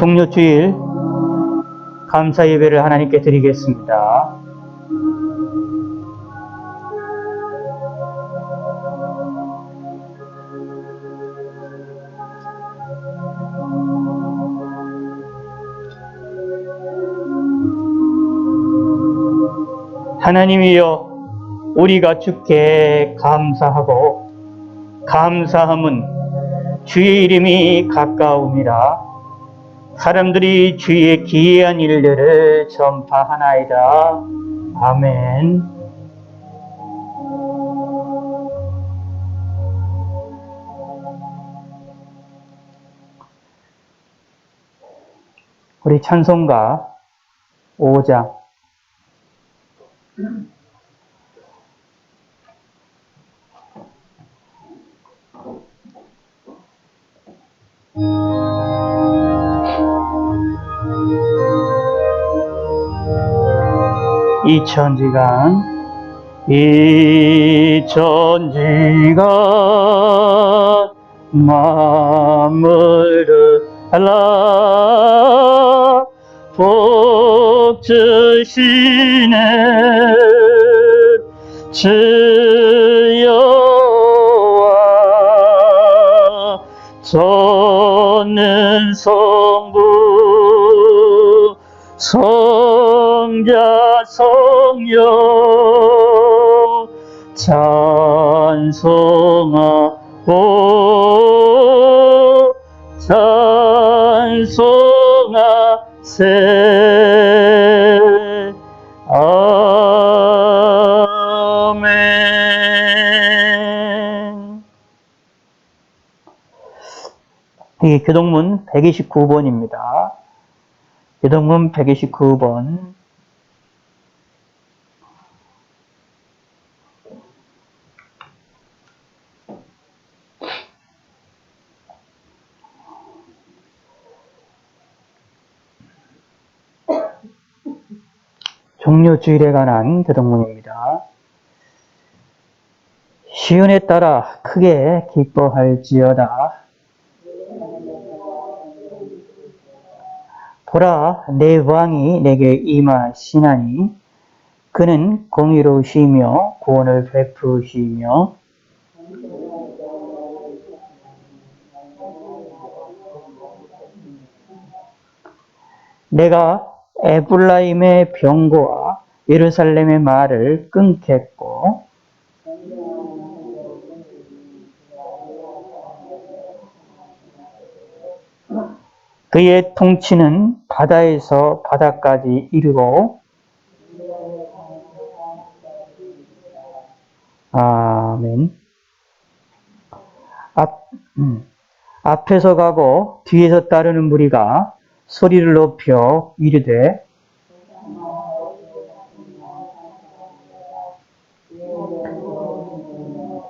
종료주일 감사 예배를 하나님께 드리겠습니다. 하나님이여, 우리가 주께 감사하고 감사함은 주의 이름이 가까움이라 사람들이 주의 기이한 일들을 전파하나이다. 아멘. 우리 찬송가 5장 이천지간 만물을 알라 복 주시는 주여와 전는 성부 성자 성령 찬송하고 찬송하세. 아멘. 이 교동문 129번입니다. 교동문 129번. 종료주일에 관한 교동문입니다. 시온에 따라 크게 기뻐할지어다. 보라, 내 왕이 내게 임하시나니 그는 공의로우시며 구원을 베푸시며 내가 에불라임의 병거와 예루살렘의 말을 끊겠고 그의 통치는 바다에서 바다까지 이르고 아멘. 앞에서 가고 뒤에서 따르는 무리가 소리를 높여 이르되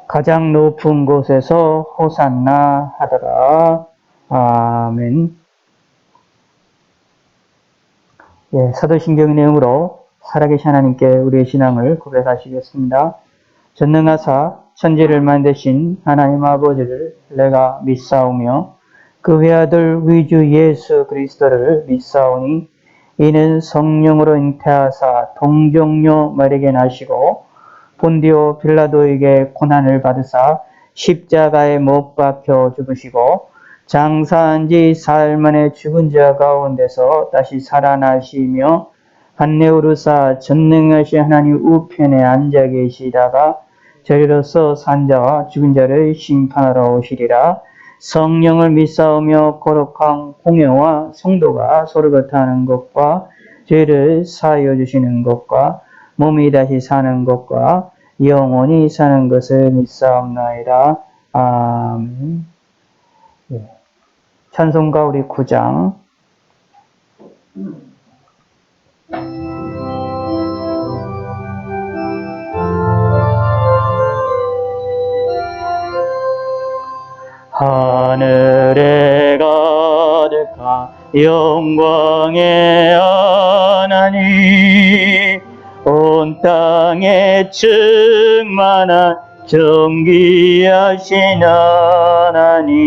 가장 높은 곳에서 호산나 하더라. 아멘. 예, 사도신경의 내용으로 살아계신 하나님께 우리의 신앙을 고백하시겠습니다. 전능하사 천지를 만드신 하나님 아버지를 내가 믿사오며 그 외아들 위주 예수 그리스도를 믿사오니 이는 성령으로 잉태하사 동정녀 마리아에게 나시고 본디오 빌라도에게 고난을 받으사 십자가에 못 박혀 죽으시고 장사한 지 사흘 만에 죽은 자 가운데서 다시 살아나시며 한내 오르사 전능하신 하나님 우편에 앉아 계시다가 저리로서 산 자와 죽은 자를 심판하러 오시리라. 성령을 믿사오며 거룩한 공회와 성도가 서로 곁하는 것과 죄를 사하여 주시는 것과 몸이 다시 사는 것과 영원히 사는 것을 믿사옵나이다. 아멘. 예. 찬송가 우리 9장 하늘에 가득한 영광의 하나님 온 땅에 충만한 존귀하신 하나님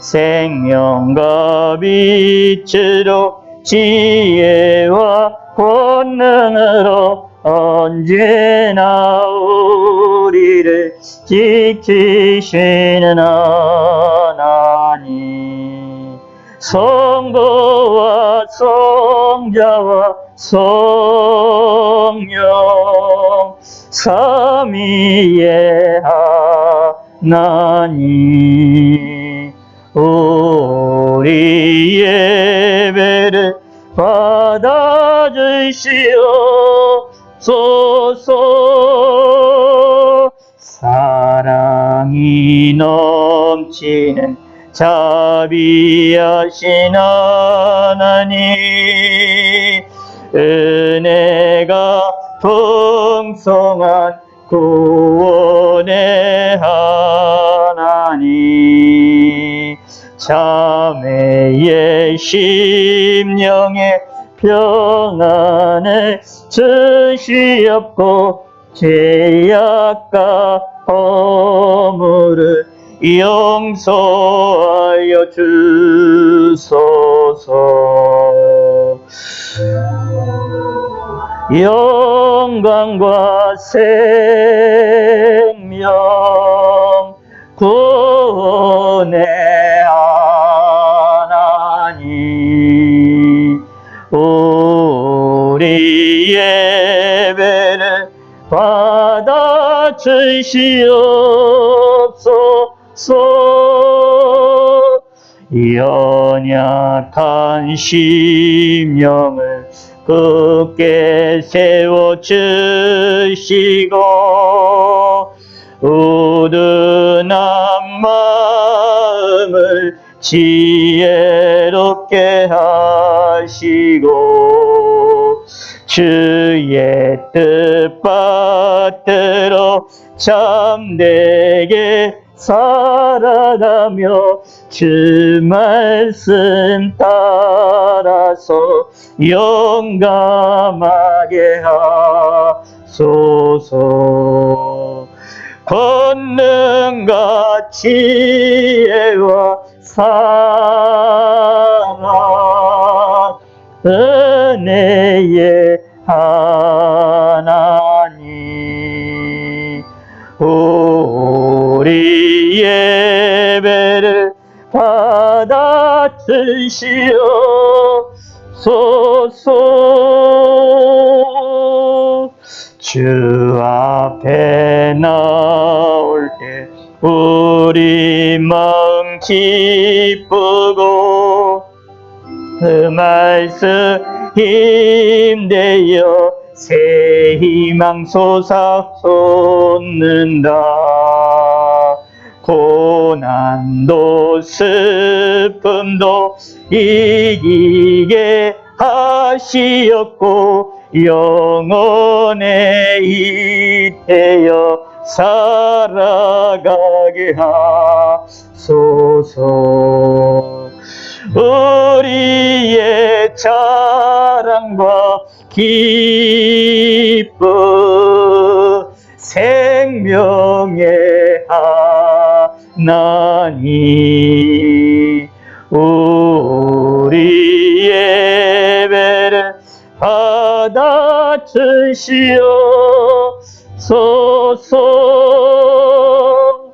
생명과 빛으로 지혜와 권능으로 언제나 우리를 지키시는 하나님, 성부와 성자와 성령 삼위의 하나님, 우리 예배를 받아주시옵소서. 사랑이 넘치는 자비하신 하나님, 은혜가 풍성한 구원의 하나님, 자매의 심령에 평안을 주시옵고 죄악과 허물을 용서하여 주소서. 영광과 생명 구원의 하나님, 우리 예배를 받아주시옵소서. 연약한 심령을 굳게 세워주시고 우둔한 마음을 지혜롭게 하시고 주의 뜻받들어 참되게 살아가며 주 말씀 따라서 용감하게 하소서. 권능과 지혜와 사랑 은혜의 하나님, 우리 예배를 받아주시옵소서. 주 앞에 나올 때 우리 마음 기쁘고 그 말씀 힘되어 새 희망 솟는다. 고난도 슬픔도 이기게 하시었고 영원에 잇대어 살아가게 하소서. 우리의 자랑과 기쁨 생명의 하나님, 우리 예배를 받아주시옵소서.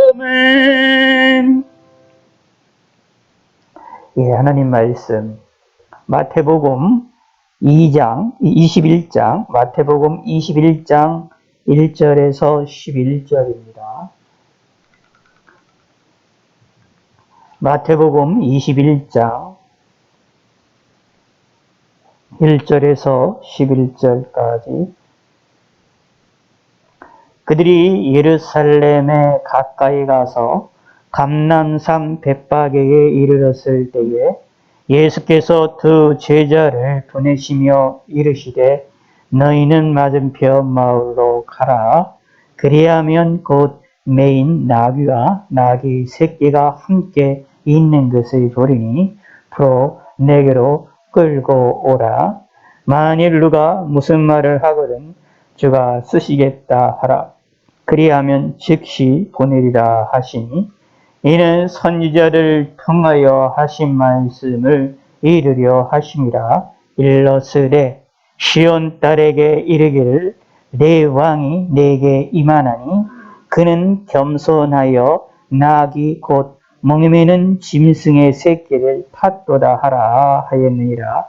아멘. 예, 하나님 말씀 마태복음 21장, 마태복음 21장 1절에서 11절입니다. 마태복음 21장 1절에서 11절까지. 그들이 예루살렘에 가까이 가서 감람산 벳바게에 이르렀을 때에 예수께서 두 제자를 보내시며 이르시되 너희는 맞은편 마을로 가라. 그리하면 곧 매인 나귀와 나귀 새끼가 함께 있는 것을 보리니 프로 내게로 끌고 오라. 만일 누가 무슨 말을 하거든 주가 쓰시겠다 하라. 그리하면 즉시 보내리라 하시니 이는 선지자를 통하여 하신 말씀을 이루려 하심이라. 일러스되 시온 딸에게 이르기를 내 왕이 내게 임하나니 그는 겸손하여 나귀 곧 멍에 매는 짐승의 새끼를 탔도다 하라 하였느니라.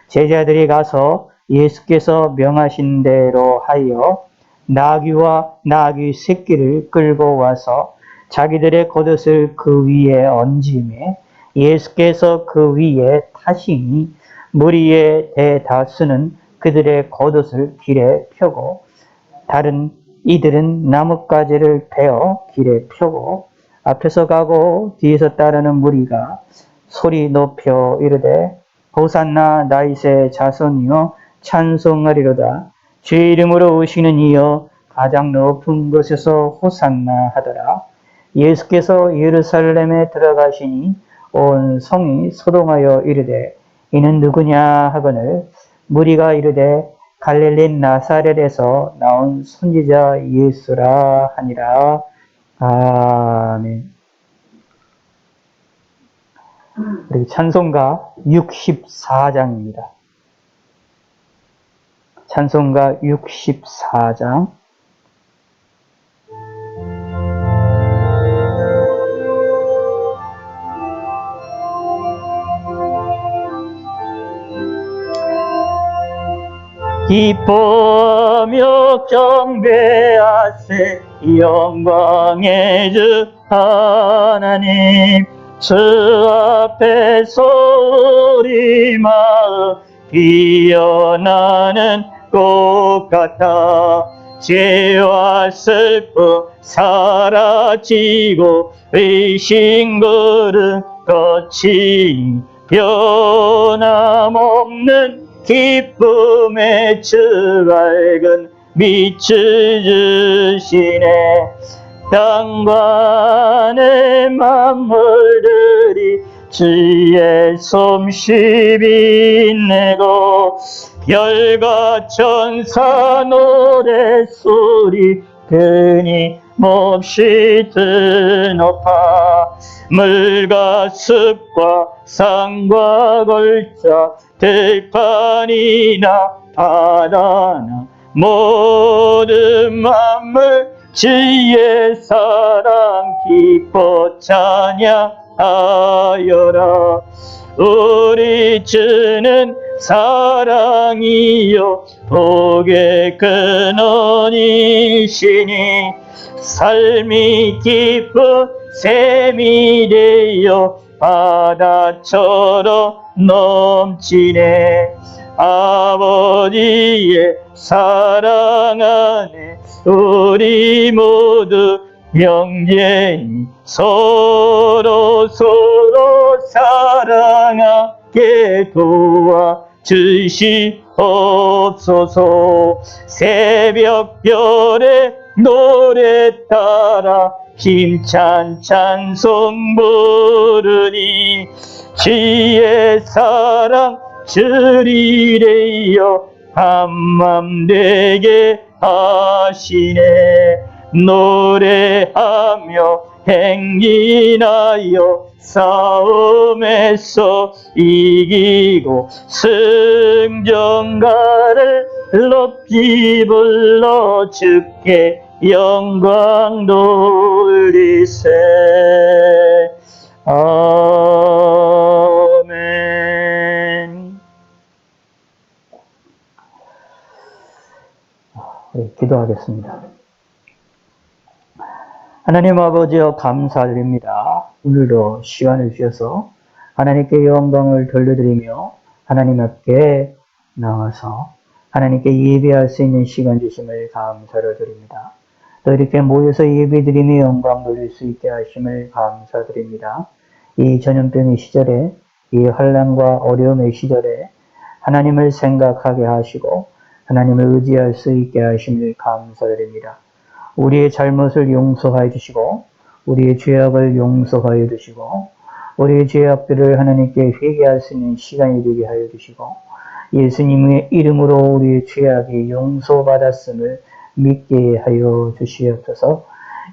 제자들이 가서 예수께서 명하신 대로 하여 나귀와 나귀 새끼를 끌고 와서 자기들의 겉옷을 그 위에 얹음에 예수께서 그 위에 타시니 무리의 대다수는 그들의 겉옷을 길에 펴고 다른 이들은 나뭇가지를 베어 길에 펴고 앞에서 가고 뒤에서 따르는 무리가 소리 높여 이르되 호산나 다윗의 자손이여 찬송하리로다. 주의 이름으로 오시는 이여 가장 높은 곳에서 호산나 하더라. 예수께서 예루살렘에 들어가시니 온 성이 소동하여 이르되 이는 누구냐 하거늘 무리가 이르되 갈릴리 나사렛에서 나온 선지자 예수라 하니라. 아멘. 우리 찬송가 64장입니다. 찬송가 64장. 기뻐하며 경배하세 영광의 주 하나님. 주 앞에서 우리 마음 피어나는 꽃 같아 죄와 슬픔 사라지고 의심 그름 끝이 변함없는 기쁨의 주 밝은 빛을 주시네. 땅과 내 만물들이 주의 솜씨 빛내고 별과 천사 노래소리 끊임없이 드높아 물과 숲과 산과 걸차 들판이나 바다나 모든 만물 주의 사랑 기뻐 찬양하여라. 우리 주는 사랑이요 복의 근원이시니 삶이 기쁜 샘이 되어 바다처럼 넘치네. 아버지의 사랑 안에 우리 모두 형제니 서로 사랑하게 도와주시옵소서. 새벽별의 노래 따라 힘찬 찬송 부르니 주의 사랑 주리래요 한맘 되게 하시네. 노래하며 행진하여 싸움에서 이기고 승전가를 높이 불러 주께 영광 돌리세. 아멘. 네, 기도하겠습니다. 하나님 아버지여 감사드립니다. 오늘도 시간을 주셔서 하나님께 영광을 돌려드리며 하나님 앞에 나와서 하나님께 예배할 수 있는 시간 주심을 감사를 드립니다. 또 이렇게 모여서 예배드리며 영광 돌릴 수 있게 하심을 감사드립니다. 이 전염병의 시절에 이 환난과 어려움의 시절에 하나님을 생각하게 하시고 하나님을 의지할 수 있게 하심을 감사드립니다. 우리의 잘못을 용서하여 주시고 우리의 죄악을 용서하여 주시고 우리의 죄악들을 하나님께 회개할 수 있는 시간이 되게 하여 주시고 예수님의 이름으로 우리의 죄악이 용서받았음을 믿게 하여 주시옵소서.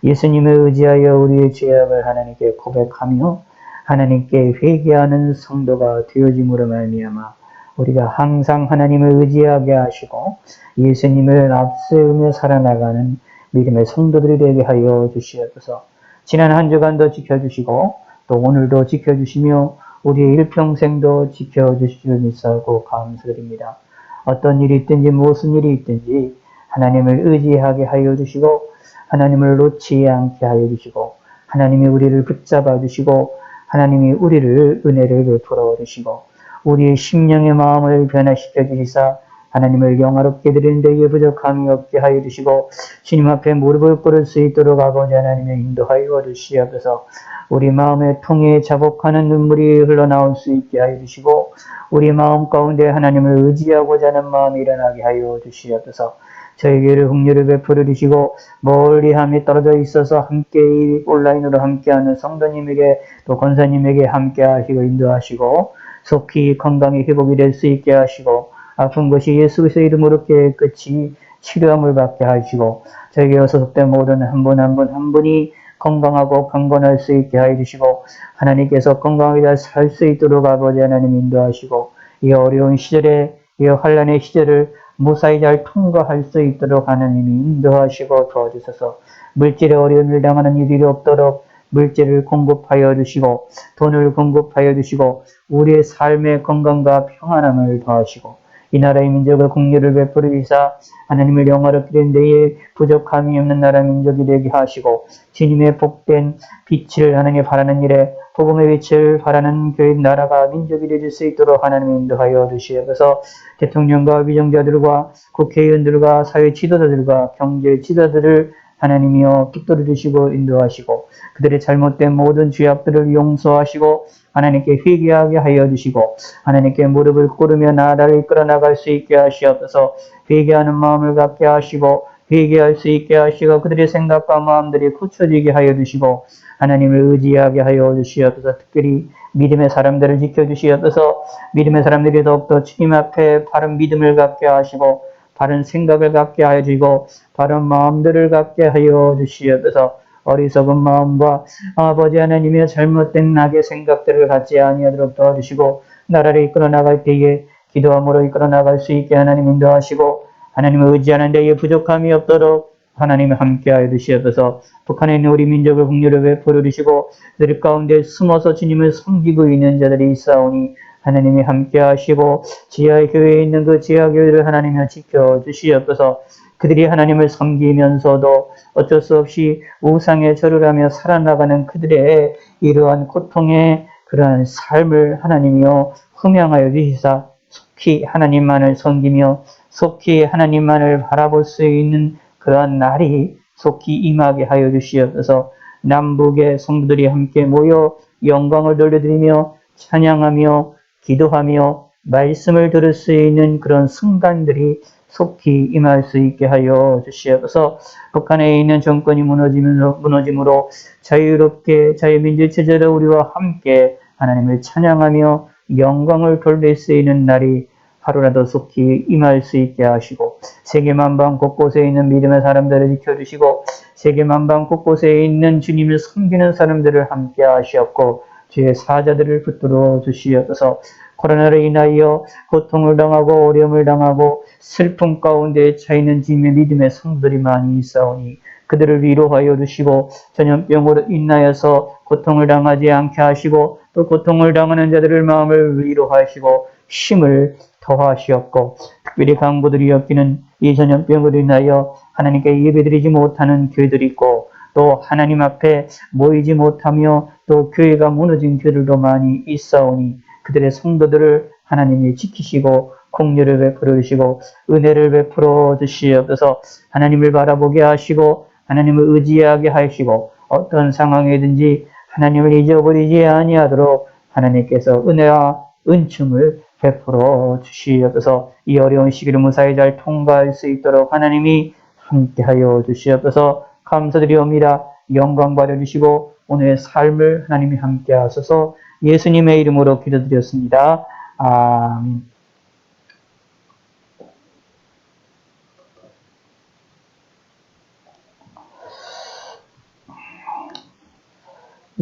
예수님을 의지하여 우리의 죄악을 하나님께 고백하며 하나님께 회개하는 성도가 되어짐으로 말미암아 우리가 항상 하나님을 의지하게 하시고 예수님을 앞세우며 살아나가는 믿음의 성도들이 되게 하여 주시옵소서. 지난 한 주간도 지켜주시고 또 오늘도 지켜주시며 우리의 일평생도 지켜주실 줄 믿사오고 감사드립니다. 어떤 일이 있든지 무슨 일이 있든지 하나님을 의지하게 하여 주시고 하나님을 놓지 않게 하여 주시고 하나님이 우리를 붙잡아 주시고 하나님이 우리를 은혜를 베풀어 주시고 우리의 심령의 마음을 변화시켜 주시사 하나님을 영화롭게 드리는 데에 부족함이 없게 하여 주시고 주님 앞에 무릎을 꿇을 수 있도록 아버지 하나님의 인도하여 주시옵소서. 우리 마음에 통해 자복하는 눈물이 흘러나올 수 있게 하여 주시고 우리 마음 가운데 하나님을 의지하고자 하는 마음이 일어나게 하여 주시옵소서. 저에게를 긍휼을 베풀어 주시고 멀리함이 떨어져 있어서 함께 온라인으로 함께하는 성도님에게 또 권사님에게 함께 하시고 인도하시고 속히 건강이 회복이 될 수 있게 하시고 아픈 것이 예수 그리스도의 이름으로 깨끗이 치료함을 받게 하시고 저에게 소속된 모든 한 분 한 분 한 분이 건강하고 강건할 수 있게 하여 주시고 하나님께서 건강하게 잘 살 수 있도록 아버지 하나님 인도하시고 이 어려운 시절에 이 환난의 시절을 무사히 잘 통과할 수 있도록 하나님이 인도하시고 도와주셔서 물질의 어려움을 당하는 일이 없도록 물질을 공급하여 주시고 돈을 공급하여 주시고 우리의 삶의 건강과 평안함을 더하시고 이 나라의 민족을 긍휼을 베풀어 주시사 하나님을 영화롭게 된 데에 부족함이 없는 나라 민족이 되게 하시고 주님의 복된 빛을 하나님 바라는 일에 복음의 빛을 바라는 교회 나라가 민족이 되실 수 있도록 하나님 인도하여 주시옵소서. 대통령과 위정자들과 국회의원들과 사회 지도자들과 경제 지도자들을 하나님이여 붙들어 주시고 인도하시고 그들의 잘못된 모든 죄악들을 용서하시고 하나님께 회개하게 하여 주시고 하나님께 무릎을 꿇으며 나라를 이끌어 나갈 수 있게 하시옵소서. 회개하는 마음을 갖게 하시고 회개할 수 있게 하시고 그들의 생각과 마음들이 굳혀지게 하여 주시고 하나님을 의지하게 하여 주시옵소서. 특별히 믿음의 사람들을 지켜주시옵소서. 믿음의 사람들이 더욱더 주님 앞에 바른 믿음을 갖게 하시고 바른 생각을 갖게 하여 주시고 바른 마음들을 갖게 하여 주시옵소서. 어리석은 마음과 아버지 하나님의 잘못된 낙의 생각들을 갖지 아니하도록 도와주시고 나라를 이끌어 나갈 때에 기도함으로 이끌어 나갈 수 있게 하나님 인도하시고 하나님을 의지하는 데에 부족함이 없도록 하나님이 함께하여 주시옵소서. 북한에 있는 우리 민족을 긍휼을 베풀어 주시고 그들 가운데 숨어서 주님을 섬기고 있는 자들이 있사오니 하나님이 함께하시고 지하 교회에 있는 그 지하 교회를 하나님이 지켜주시옵소서. 그들이 하나님을 섬기면서도 어쩔 수 없이 우상에 절을 하며 살아나가는 그들의 이러한 고통의 그러한 삶을 하나님이여 흠양하여 주시사 속히 하나님만을 섬기며 속히 하나님만을 바라볼 수 있는 그러한 날이 속히 임하게 하여 주시옵소서. 남북의 성도들이 함께 모여 영광을 돌려드리며 찬양하며 기도하며 말씀을 들을 수 있는 그런 순간들이 속히 임할 수 있게 하여 주시옵소서. 북한에 있는 정권이 무너짐으로 자유롭게 자유민주 체제로 우리와 함께 하나님을 찬양하며 영광을 돌릴 수 있는 날이 하루라도 속히 임할 수 있게 하시고 세계 만방 곳곳에 있는 믿음의 사람들을 지켜주시고 세계 만방 곳곳에 있는 주님을 섬기는 사람들을 함께 하시옵고 주의 사자들을 붙들어 주시옵소서. 코로나로 인하여 고통을 당하고 어려움을 당하고 슬픔 가운데 차이는 주님의 믿음의 성들이 많이 있사오니 그들을 위로하여 주시고 전염병으로 인하여서 고통을 당하지 않게 하시고 또 고통을 당하는 자들의 마음을 위로하시고 힘을 더하시옵고 특별히 강부들이 엮이는 이 전염병으로 인하여 하나님께 예배드리지 못하는 교회들이 있고 또 하나님 앞에 모이지 못하며 또 교회가 무너진 교회들도 많이 있사오니 그들의 성도들을 하나님이 지키시고 긍휼을 베풀어 주시고 은혜를 베풀어 주시옵소서. 하나님을 바라보게 하시고 하나님을 의지하게 하시고 어떤 상황이든지 하나님을 잊어버리지 아니하도록 하나님께서 은혜와 은총을 베풀어 주시옵소서. 이 어려운 시기를 무사히 잘 통과할 수 있도록 하나님이 함께하여 주시옵소서. 감사드리옵니다. 영광 받아주시고 오늘의 삶을 하나님이 함께하소서. 예수님의 이름으로 기도드렸습니다. 아멘.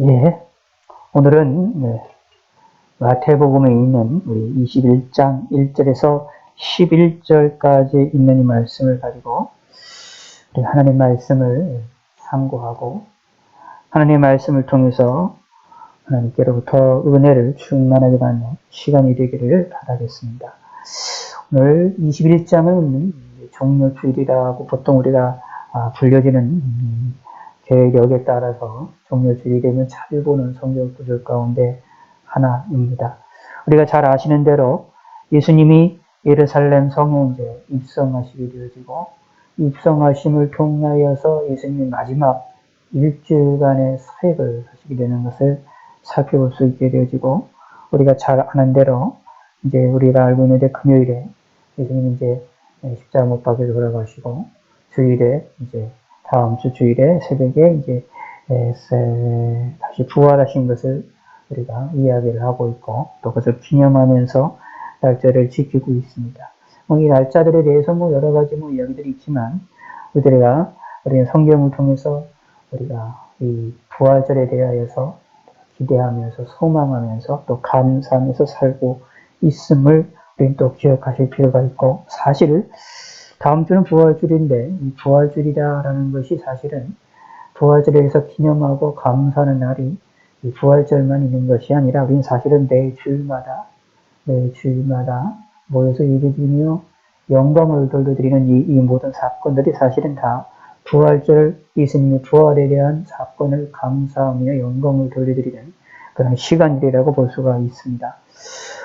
예, 오늘은 마태복음에 있는 우리 21장 1절에서 11절까지 있는 이 말씀을 가지고 우리 하나님 말씀을 상고하고 하나님의 말씀을 통해서 하나님께로부터 은혜를 충만하게 받는 시간이 되기를 바라겠습니다. 오늘 21장은 종료주일이라고 보통 우리가 불려지는 계력에 따라서 종료주일이 되면 자주 보는 성경 구절 가운데 하나입니다. 우리가 잘 아시는 대로 예수님이 예루살렘 성에 이제 입성하시게 되어지고 입성하심을 통하여서 예수님이 마지막 일주일간의 사역을 하시게 되는 것을 살펴볼 수 있게 되어지고 우리가 잘 아는 대로 이제 우리가 알고 있는데 금요일에 예수님이 이제 십자가 못 박혀 돌아가시고 주일에 이제 다음 주 주일에 새벽에 이제 다시 부활하신 것을 우리가 이야기를 하고 있고 또 그것을 기념하면서 날짜를 지키고 있습니다. 이 날짜들에 대해서 여러 가지 이야기들이 있지만 우리가 성경을 통해서 우리가 이 부활절에 대하여서 기대하면서 소망하면서 또 감사하면서 살고 있음을 우리는 또 기억하실 필요가 있고 사실 다음 주는 부활주일인데 이 부활주일이라는 것이 사실은 부활절에서 기념하고 감사하는 날이 이 부활절만 있는 것이 아니라 우리는 사실은 매 주일마다 모여서 예배드리며 영광을 돌려드리는 이 모든 사건들이 사실은 다 부활절 예수님의 부활에 대한 사건을 감사하며 영광을 돌려드리는 그런 시간들이라고 볼 수가 있습니다.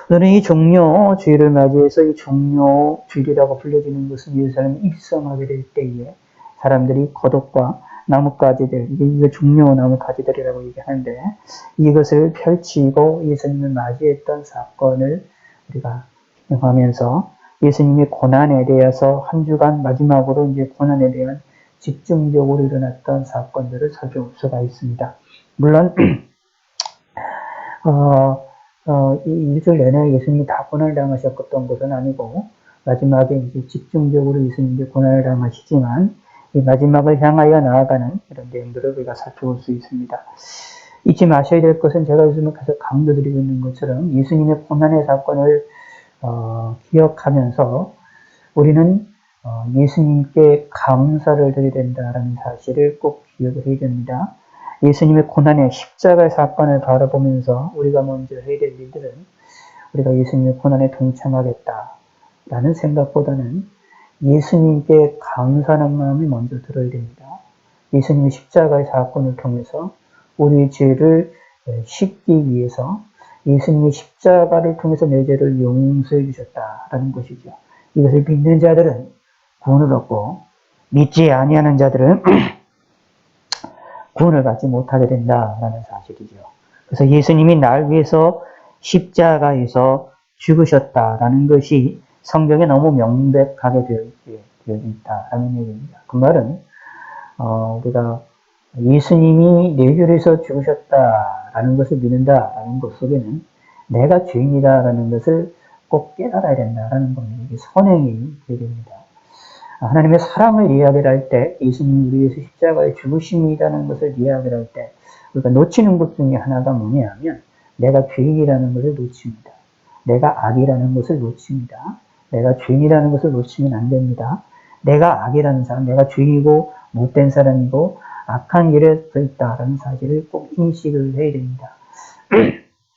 오늘은 이 종료주일을 맞이해서 이 종료주일이라고 불려지는 것은 예루살렘에 입성하게 될 때에 사람들이 겉옷과 나뭇가지들, 이게 종료 나뭇가지들이라고 얘기하는데 이것을 펼치고 예수님을 맞이했던 사건을 우리가 기념하면서 예수님의 고난에 대해서 한 주간 마지막으로 이제 고난에 대한 집중적으로 일어났던 사건들을 살펴볼 수가 있습니다. 물론 이 일주일 내내 예수님이 다 고난을 당하셨던 것은 아니고 마지막에 이제 집중적으로 예수님이 고난을 당하시지만 이 마지막을 향하여 나아가는 이런 내용들을 우리가 살펴볼 수 있습니다. 잊지 마셔야 될 것은 제가 요즘에 계속 강조드리고 있는 것처럼 예수님의 고난의 사건을 기억하면서 우리는 예수님께 감사를 드려야 된다는 사실을 꼭 기억을 해야 됩니다. 예수님의 고난의 십자가의 사건을 바라보면서 우리가 먼저 해야 될 일들은 우리가 예수님의 고난에 동참하겠다라는 생각보다는 예수님께 감사하는 마음이 먼저 들어야 됩니다. 예수님의 십자가의 사건을 통해서 우리의 죄를 씻기 위해서 예수님의 십자가를 통해서 내 죄를 용서해 주셨다라는 것이죠. 이것을 믿는 자들은 구원을 얻고 믿지 아니하는 자들은 구원을 받지 못하게 된다라는 사실이죠. 그래서 예수님이 날 위해서 십자가에서 죽으셨다라는 것이 성경에 너무 명백하게 되어 있다라는 얘기입니다. 그 말은 우리가 예수님이 내 죄를 위해서 죽으셨다라는 것을 믿는다라는 것 속에는 내가 죄인이다라는 것을 꼭 깨달아야 된다라는 겁니다. 이게 선행이 되야 됩니다. 하나님의 사랑을 이야기를 할 때 예수님이 우리 위해서 십자가에 죽으심이라는 것을 이야기를 할 때 우리가 놓치는 것 중에 하나가 뭐냐면 내가 죄인이라는 것을 놓칩니다. 내가 악이라는 것을 놓칩니다. 내가 죄인이라는 것을 놓치면 안 됩니다. 내가 악이라는 사람, 내가 죄인이고 못된 사람이고 악한 길에 서 있다라는 사실을 꼭 인식을 해야 됩니다.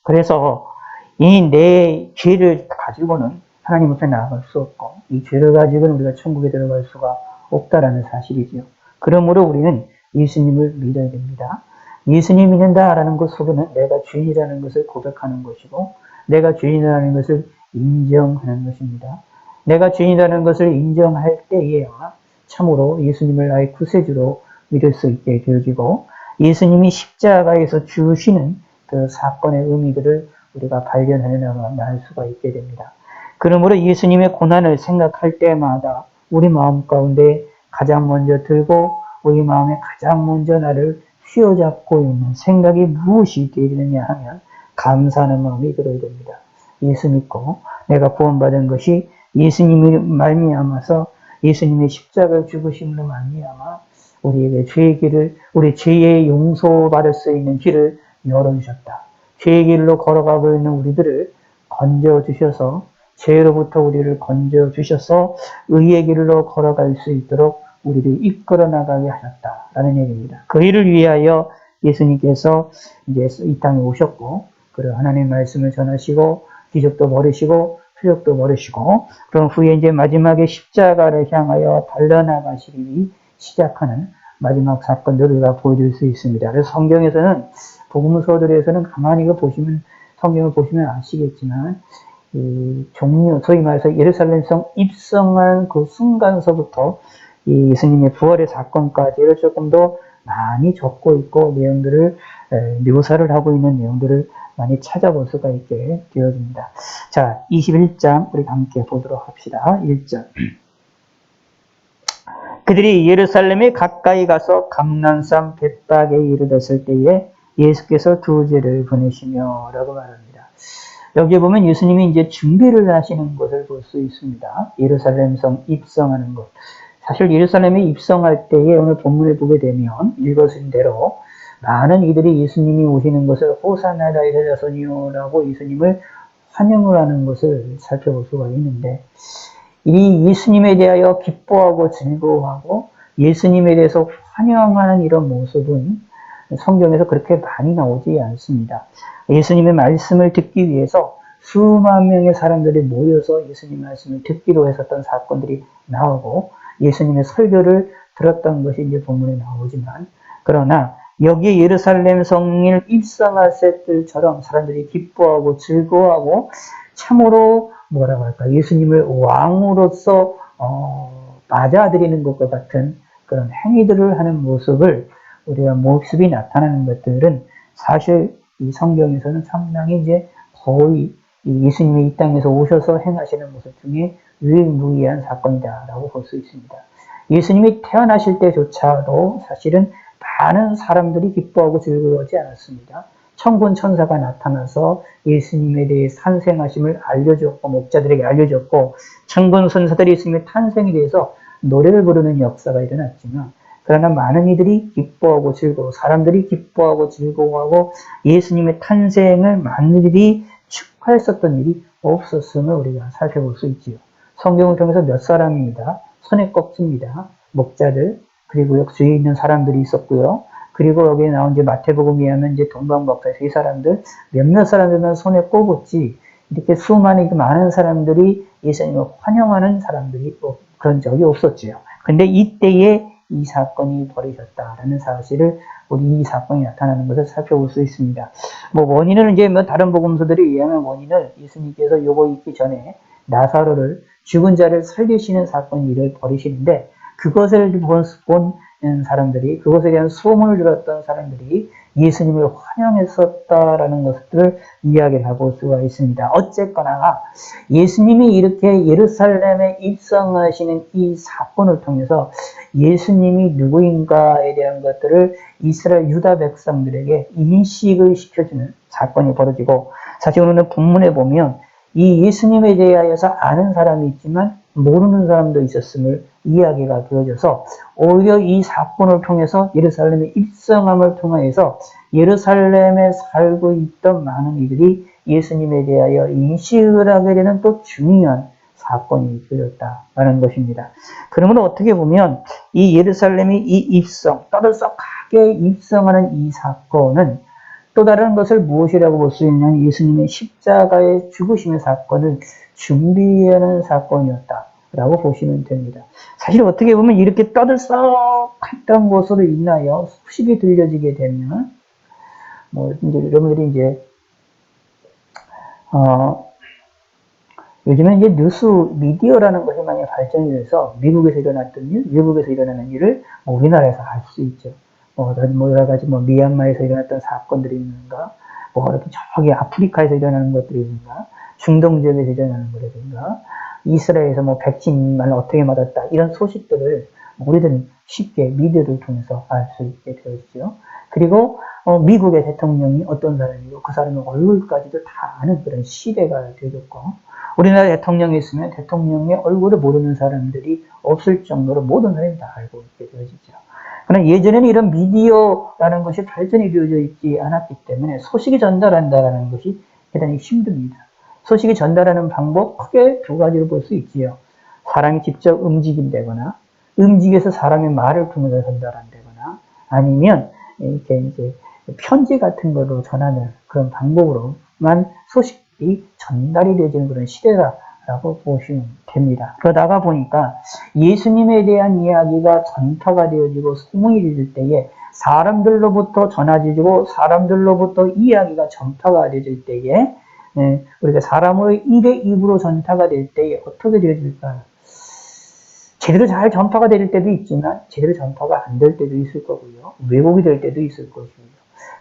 그래서 이 내 죄를 가지고는 하나님 앞에 나아갈 수 없고 이 죄를 가지고는 우리가 천국에 들어갈 수가 없다라는 사실이죠. 그러므로 우리는 예수님을 믿어야 됩니다. 예수님 믿는다라는 것 속에는 내가 죄인이라는 것을 고백하는 것이고 내가 죄인이라는 것을 인정하는 것입니다. 내가 죄인이라는 것을 인정할 때에야 참으로 예수님을 나의 구세주로 믿을 수 있게 되어지고 예수님이 십자가에서 주시는 그 사건의 의미들을 우리가 발견해 나갈 수가 있게 됩니다. 그러므로 예수님의 고난을 생각할 때마다 우리 마음 가운데 가장 먼저 들고 우리 마음에 가장 먼저 나를 휘어잡고 있는 생각이 무엇이 되느냐 하면 감사하는 마음이 들어야 됩니다. 예수 믿고 내가 구원받은 것이 예수님이 말미암아서 예수님의 십자가 죽으심으로 말미암아 우리에게 죄의 길을 우리 죄의 용서받을 수 있는 길을 열어주셨다. 죄의 길로 걸어가고 있는 우리들을 건져주셔서 죄로부터 우리를 건져주셔서 의의 길로 걸어갈 수 있도록 우리를 이끌어 나가게 하셨다라는 얘기입니다. 그 일을 위하여 예수님께서 이제 이 땅에 오셨고, 그리고 하나님의 말씀을 전하시고, 기적도 버리시고, 표적도 버리시고, 그런 후에 이제 마지막에 십자가를 향하여 달려나가시기 시작하는 마지막 사건들을 우리가 보여줄 수 있습니다. 그래서 성경에서는, 복음서들에서는 가만히 보시면, 성경을 보시면 아시겠지만, 이 종료, 소위 말해서 예루살렘성 입성한 그 순간서부터 이 예수님의 부활의 사건까지를 조금 더 많이 적고 있고 내용들을 묘사를 하고 있는 내용들을 많이 찾아볼 수가 있게 되어집니다. 자, 21장 우리 함께 보도록 합시다. 1절. 그들이 예루살렘에 가까이 가서 감난산 벳박에 이르렀을 때에 예수께서 두 제를 보내시며 라고 말합니다. 여기에 보면 예수님이 이제 준비를 하시는 것을 볼 수 있습니다. 예루살렘성 입성하는 것. 사실 예루살렘에 입성할 때에 오늘 본문에 보게 되면 읽어진 대로 많은 이들이 예수님이 오시는 것을 호산나 다윗의 자손이요 라고 예수님을 환영을 하는 것을 살펴볼 수가 있는데, 이 예수님에 대하여 기뻐하고 즐거워하고 예수님에 대해서 환영하는 이런 모습은 성경에서 그렇게 많이 나오지 않습니다. 예수님의 말씀을 듣기 위해서 수만 명의 사람들이 모여서 예수님 말씀을 듣기로 했었던 사건들이 나오고 예수님의 설교를 들었던 것이 이제 본문에 나오지만, 그러나 여기에 예루살렘 성을 입성했을 때처럼 사람들이 기뻐하고 즐거워하고 참으로 뭐라고 할까, 예수님을 왕으로서 맞아들이는 것과 같은 그런 행위들을 하는 모습을 우리가 모습이 나타나는 것들은 사실 이 성경에서는 상당히 이제 거의 예수님이 이 땅에서 오셔서 행하시는 모습 중에 유일무이한 사건이다라고 볼 수 있습니다. 예수님이 태어나실 때조차도 사실은 많은 사람들이 기뻐하고 즐거워하지 않았습니다. 천군 천사가 나타나서 예수님에 대해 탄생하심을 알려줬고, 목자들에게 알려줬고, 천군 천사들이 예수님의 탄생에 대해서 노래를 부르는 역사가 일어났지만, 그러나 많은 이들이 기뻐하고 즐거워, 사람들이 기뻐하고 즐거워하고 예수님의 탄생을 많은 이들이 축하했었던 일이 없었음을 우리가 살펴볼 수 있지요. 성경을 통해서 몇 사람입니다. 손에 꼽습니다. 목자들, 그리고 주위에 있는 사람들이 있었고요. 그리고 여기에 나온 이제 마태복음에 하면 이제 동방박사 세 사람들, 몇몇 사람들만 손에 꼽았지, 이렇게 수많은 많은 사람들이 예수님을 환영하는 사람들이 그런 적이 없었지요. 근데 이때에 이 사건이 벌어졌다라는 사실을 우리 이 사건이 나타나는 것을 살펴볼 수 있습니다. 뭐 원인을 이제 다른 복음서들에 의하면 원인을 예수님께서 요거 있기 전에 나사로를 죽은 자를 살리시는 사건이 일을 벌이시는데, 그것을 본 사람들이, 그것에 대한 소문을 들었던 사람들이 예수님을 환영했었다라는 것들을 이야기를 해볼 수가 있습니다. 어쨌거나 예수님이 이렇게 예루살렘에 입성하시는 이 사건을 통해서 예수님이 누구인가에 대한 것들을 이스라엘 유다 백성들에게 인식을 시켜주는 사건이 벌어지고, 사실 오늘 본문에 보면 이 예수님에 대하여서 아는 사람이 있지만 모르는 사람도 있었음을 이야기가 되어져서, 오히려 이 사건을 통해서 예루살렘의 입성함을 통해서 예루살렘에 살고 있던 많은 이들이 예수님에 대하여 인식을 하게 되는 또 중요한 사건이 되었다라는 것입니다. 그러면 어떻게 보면 이 예루살렘이 이 입성, 떠들썩하게 입성하는 이 사건은 또 다른 것을 무엇이라고 볼 수 있냐면 예수님의 십자가의 죽으심의 사건을 준비하는 사건이었다라고 보시면 됩니다. 사실 어떻게 보면 이렇게 떠들썩했던 모습으로 인하여 소식이 들려지게 되면, 뭐 이제 여러분들이 이제 요즘에 이제 뉴스 미디어라는 것이 많이 발전이 돼서 미국에서 일어났던 일, 미국에서 일어나는 일을 우리나라에서 알 수 있죠. 여러 가지 미얀마에서 일어났던 사건들이 있는가, 이렇게 저기 아프리카에서 일어나는 것들이 있는가, 중동 지역에서 일어나는 것이든가, 이스라엘에서 백신을 어떻게 맞았다, 이런 소식들을 우리들은 쉽게 미디어를 통해서 알 수 있게 되었죠. 그리고 미국의 대통령이 어떤 사람이고 그 사람의 얼굴까지도 다 아는 그런 시대가 되었고, 우리나라 대통령이 있으면 대통령의 얼굴을 모르는 사람들이 없을 정도로 모든 사람이 다 알고 있게 되어지죠. 그러나 예전에는 이런 미디어라는 것이 발전이 되어져 있지 않았기 때문에 소식이 전달한다는 것이 대단히 힘듭니다. 소식이 전달하는 방법 크게 두 가지로 볼 수 있지요. 사람이 직접 움직인다거나, 움직여서 사람의 말을 통해서 전달한다거나, 아니면 이렇게 이제 편지 같은 걸로 전하는 그런 방법으로만 소식이 전달이 되어지는 그런 시대라고 보시면 됩니다. 그러다가 보니까 예수님에 대한 이야기가 전파가 되어지고 소문이 되질 때에 사람들로부터 전해지고 사람들로부터 이야기가 전파가 되어질 때에 우리가 사람의 입의 입으로 전파가 될 때에 어떻게 되어질까요? 제대로 잘 전파가 될 때도 있지만 제대로 전파가 안 될 때도 있을 거고요. 왜곡이 될 때도 있을 것이고요.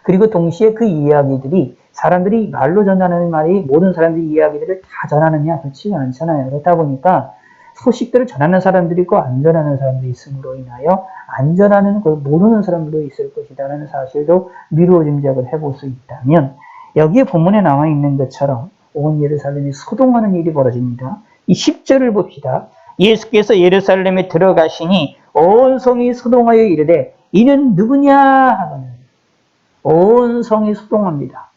그리고 동시에 그 이야기들이 사람들이 말로 전하는 말이 모든 사람들이 이야기들을 다 전하느냐 그렇지가 않잖아요. 그렇다 보니까 소식들을 전하는 사람들이 있고 안 전하는 사람들이 있음으로 인하여 안 전하는 걸 모르는 사람들도 있을 것이다라는 사실도 미루어 짐작을 해볼 수 있다면 여기에 본문에 나와 있는 것처럼 온 예루살렘이 소동하는 일이 벌어집니다. 이 10절을 봅시다. 예수께서 예루살렘에 들어가시니 온 성이 소동하여 이르되 이는 누구냐 하거늘 온 성이 소동합니다.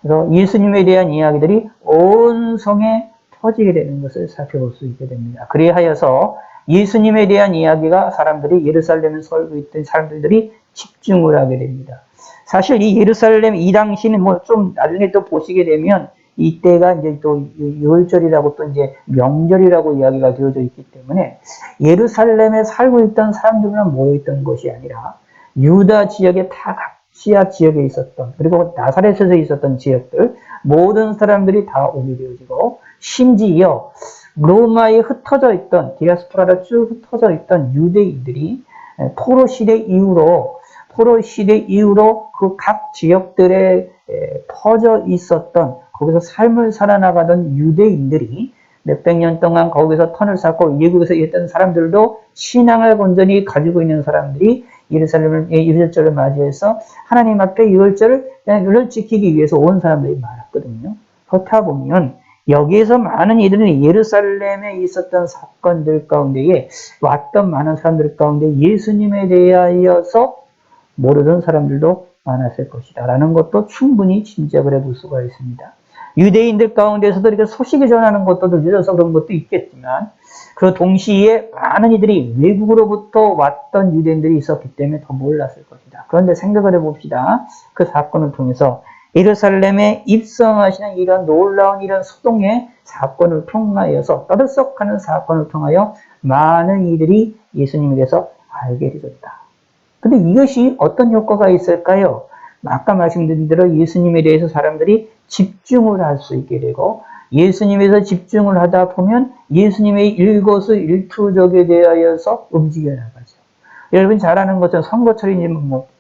그래서 예수님에 대한 이야기들이 온 성에 퍼지게 되는 것을 살펴볼 수 있게 됩니다. 그리하여서 예수님에 대한 이야기가 사람들이 예루살렘에 살고 있던 사람들이 집중을 하게 됩니다. 사실 이 예루살렘 이 당시는 뭐 좀 나중에 또 보시게 되면 이때가 이제 또 유월절이라고 또 이제 명절이라고 이야기가 되어져 있기 때문에 예루살렘에 살고 있던 사람들만 모여있던 것이 아니라 유다 지역의 다 각지야 지역에 있었던 그리고 나사렛에서 있었던 지역들 모든 사람들이 다 오게 되어지고 심지어 로마에 흩어져 있던 디아스포라로 쭉 흩어져 있던 유대인들이 포로 시대 이후로 그 각 지역들에 퍼져 있었던 거기서 삶을 살아나가던 유대인들이 몇백 년 동안 거기서 터를 쌓고 예국에서 있던 사람들도 신앙을 온전히 가지고 있는 사람들이 예루살렘을 유월절을 맞이해서 하나님 앞에 유월절을 지키기 위해서 온 사람들이 많았거든요. 그렇다 보면 여기에서 많은 이들은 예루살렘에 있었던 사건들 가운데에 왔던 많은 사람들 가운데 예수님에 대하여서 모르던 사람들도 많았을 것이다 라는 것도 충분히 짐작을 해볼 수가 있습니다. 유대인들 가운데서도 이렇게 소식을 전하는 것도 늦어서 그런 것도 있겠지만 그 동시에 많은 이들이 외국으로부터 왔던 유대인들이 있었기 때문에 더 몰랐을 것이다. 그런데 생각을 해봅시다. 그 사건을 통해서 예루살렘에 입성하시는 이런 놀라운 이런 소동의 사건을 통하여서 떠들썩하는 사건을 통하여 많은 이들이 예수님에 대해서 알게 되었다. 근데 이것이 어떤 효과가 있을까요? 아까 말씀드린 대로 예수님에 대해서 사람들이 집중을 할 수 있게 되고 예수님에서 집중을 하다 보면 예수님의 일거수일투족에 대하여서 움직여 나가죠. 여러분 잘 아는 것처럼 선거철이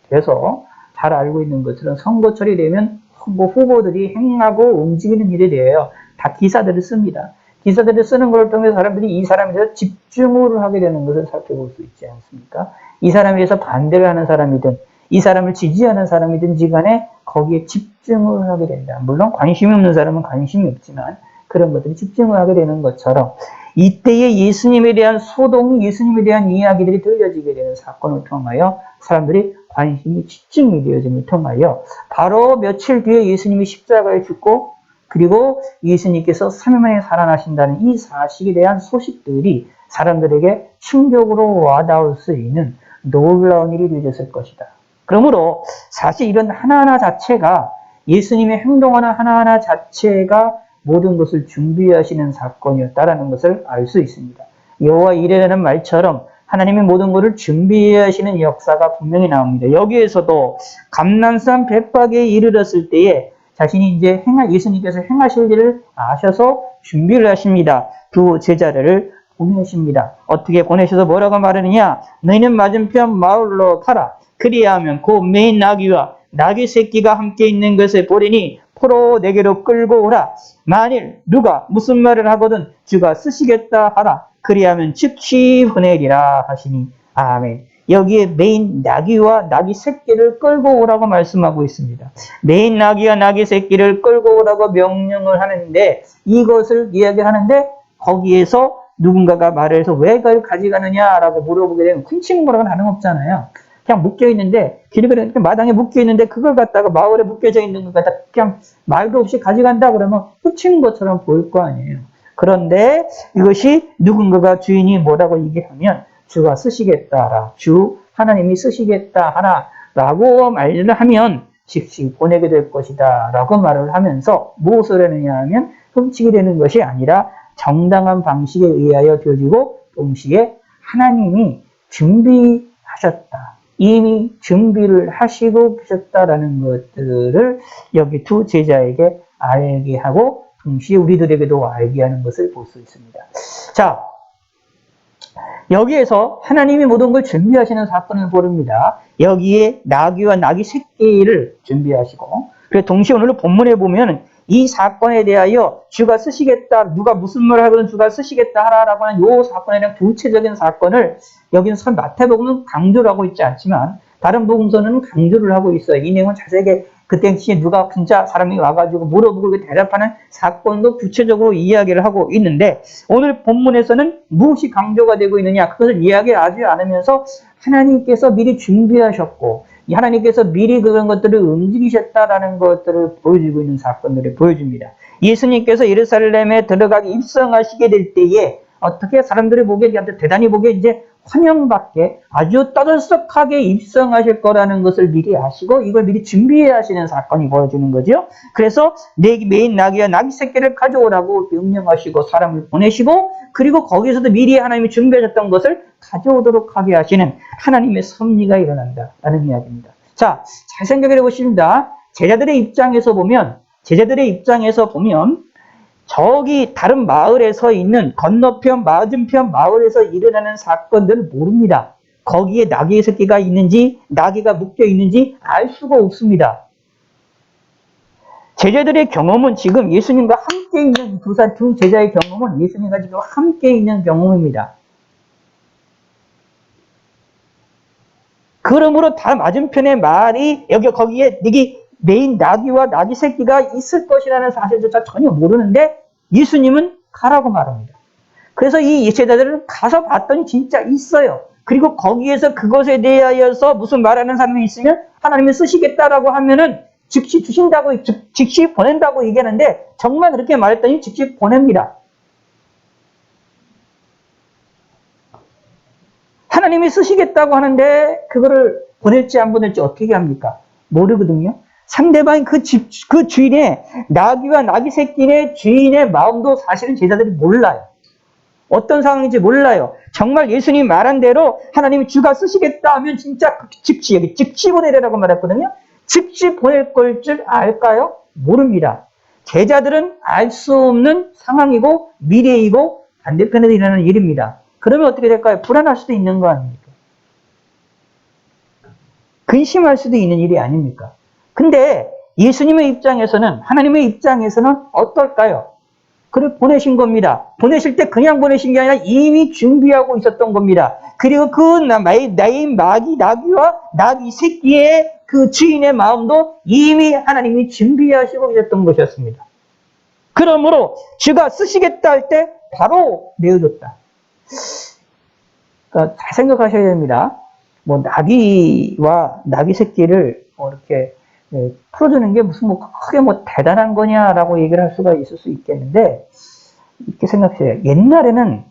돼서 잘 알고 있는 것처럼 선거철이 되면 후보들이 행하고 움직이는 일에 대해서 다 기사들을 씁니다. 기사들을 쓰는 걸 통해서 사람들이 이 사람에 대해서 집중을 하게 되는 것을 살펴볼 수 있지 않습니까? 이 사람에 대해서 반대를 하는 사람이든 이 사람을 지지하는 사람이든지 간에 거기에 집중을 하게 된다. 물론 관심이 없는 사람은 관심이 없지만 그런 것들이 집중을 하게 되는 것처럼 이때의 예수님에 대한 소동이 예수님에 대한 이야기들이 들려지게 되는 사건을 통하여 사람들이 관심이 집중이 되어짐을 통하여 바로 며칠 뒤에 예수님이 십자가에 죽고 그리고 예수님께서 3일 만에 살아나신다는 이 사실에 대한 소식들이 사람들에게 충격으로 와닿을 수 있는 놀라운 일이 되었을 것이다. 그러므로 사실 이런 하나하나 자체가 예수님의 행동하는 하나하나 자체가 모든 것을 준비하시는 사건이었다라는 것을 알 수 있습니다. 여호와 이레라는 말처럼 하나님의 모든 것을 준비하시는 역사가 분명히 나옵니다. 여기에서도 감람산 백박에 이르렀을 때에 자신이 이제 예수님께서 행하실 일을 아셔서 준비를 하십니다. 두 제자를 보내십니다. 어떻게 보내셔서 뭐라고 말하느냐? 너희는 맞은편 마을로 가라. 그리하면 그 매인 나귀와 나귀 새끼가 함께 있는 것을 보리니 포로 내게로 끌고 오라. 만일 누가 무슨 말을 하거든 주가 쓰시겠다 하라. 그리하면 즉시 보내리라 하시니 아멘. 여기에 매인 나귀와 나귀 새끼를 끌고 오라고 말씀하고 있습니다. 매인 나귀와 나귀 새끼를 끌고 오라고 명령을 하는데 이것을 이야기하는데 거기에서 누군가가 말을 해서 왜 그걸 가져가느냐라고 물어보게 되면 훔치는 거랑은 다름없잖아요. 그냥 묶여있는데, 길거리 마당에 묶여있는데 그걸 갖다가 마을에 묶여져 있는 걸 갖다가 그냥 말도 없이 가져간다 그러면 훔치는 것처럼 보일 거 아니에요. 그런데 이것이 누군가가 주인이 뭐라고 얘기하면 주가 쓰시겠다라, 주 하나님이 쓰시겠다 하나라고 말을 하면 즉시 보내게 될 것이다 라고 말을 하면서 무엇을 하느냐 하면 훔치게 되는 것이 아니라 정당한 방식에 의하여 되어지고 동시에 하나님이 준비하셨다. 이미 준비를 하시고 계셨다라는 것들을 여기 두 제자에게 알게 하고 동시에 우리들에게도 알게 하는 것을 볼 수 있습니다. 자, 여기에서 하나님이 모든 걸 준비하시는 사건을 보릅니다. 여기에 나귀와 나귀 새끼를 준비하시고, 그리고 동시에 오늘 본문에 보면 이 사건에 대하여 주가 쓰시겠다, 누가 무슨 말을 하거든 주가 쓰시겠다 하라라고 하는 이 사건에 대한 구체적인 사건을 여기는 선 마태복음은 강조를 하고 있지 않지만 다른 복음서는 강조를 하고 있어요. 이 내용은 자세하게 그 당시에 누가 진짜 사람이 와가지고 물어보고 대답하는 사건도 구체적으로 이야기를 하고 있는데 오늘 본문에서는 무엇이 강조가 되고 있느냐 그것을 이야기하지 않으면서 하나님께서 미리 준비하셨고 하나님께서 미리 그런 것들을 움직이셨다라는 것들을 보여주고 있는 사건들을 보여줍니다. 예수님께서 예루살렘에 들어가기 입성하시게 될 때에 어떻게 사람들이 보기에 대단히 보기에 이제 환영받게 아주 떠들썩하게 입성하실 거라는 것을 미리 아시고 이걸 미리 준비해야 하시는 사건이 보여주는 거죠. 그래서 메인 나귀와 나귀 새끼를 가져오라고 명령하시고 사람을 보내시고 그리고 거기서도 미리 하나님이 준비하셨던 것을 가져오도록 하게 하시는 하나님의 섭리가 일어난다라는 이야기입니다. 자, 잘 생각해 보십니다. 제자들의 입장에서 보면 저기 다른 마을에서 있는 건너편 맞은편 마을에서 일어나는 사건들을 모릅니다. 거기에 나귀의 새끼가 있는지 나귀가 묶여 있는지 알 수가 없습니다. 제자들의 경험은 지금 예수님과 함께 있는 두 제자의 경험은 예수님과 지금 함께 있는 경험입니다. 그러므로 다 맞은편의 말이 거기에 메인 나귀와 나귀 새끼가 있을 것이라는 사실조차 전혀 모르는데 예수님은 가라고 말합니다. 그래서 이 제자들은 가서 봤더니 진짜 있어요. 그리고 거기에서 그것에 대하여서 무슨 말하는 사람이 있으면 하나님이 쓰시겠다라고 하면은 즉시 주신다고, 즉시 보낸다고 얘기하는데 정말 그렇게 말했더니 즉시 보냅니다. 하나님이 쓰시겠다고 하는데 그거를 보낼지 안 보낼지 어떻게 합니까? 모르거든요. 상대방이 그 주인의 나귀와 나귀 새끼의 주인의 마음도 사실은 제자들이 몰라요. 어떤 상황인지 몰라요. 정말 예수님이 말한 대로 하나님이 주가 쓰시겠다 하면 진짜 즉시 보내라고 말했거든요. 즉시 보낼 걸 줄 알까요? 모릅니다. 제자들은 알 수 없는 상황이고 미래이고 반대편에서 일어나는 일입니다. 그러면 어떻게 될까요? 불안할 수도 있는 거 아닙니까? 근심할 수도 있는 일이 아닙니까? 근데 예수님의 입장에서는 하나님의 입장에서는 어떨까요? 그를 보내신 겁니다. 보내실 때 그냥 보내신 게 아니라 이미 준비하고 있었던 겁니다. 그리고 그 나귀와 나귀 새끼의 그 주인의 마음도 이미 하나님이 준비하시고 계셨던 것이었습니다. 그러므로 주가 쓰시겠다 할 때 바로 내어줬다. 그러니까 잘 생각하셔야 됩니다. 나귀와 나귀 새끼를 이렇게 풀어주는 게 무슨 크게 대단한 거냐라고 얘기를 할 수가 있을 수 있겠는데, 이렇게 생각해요. 옛날에는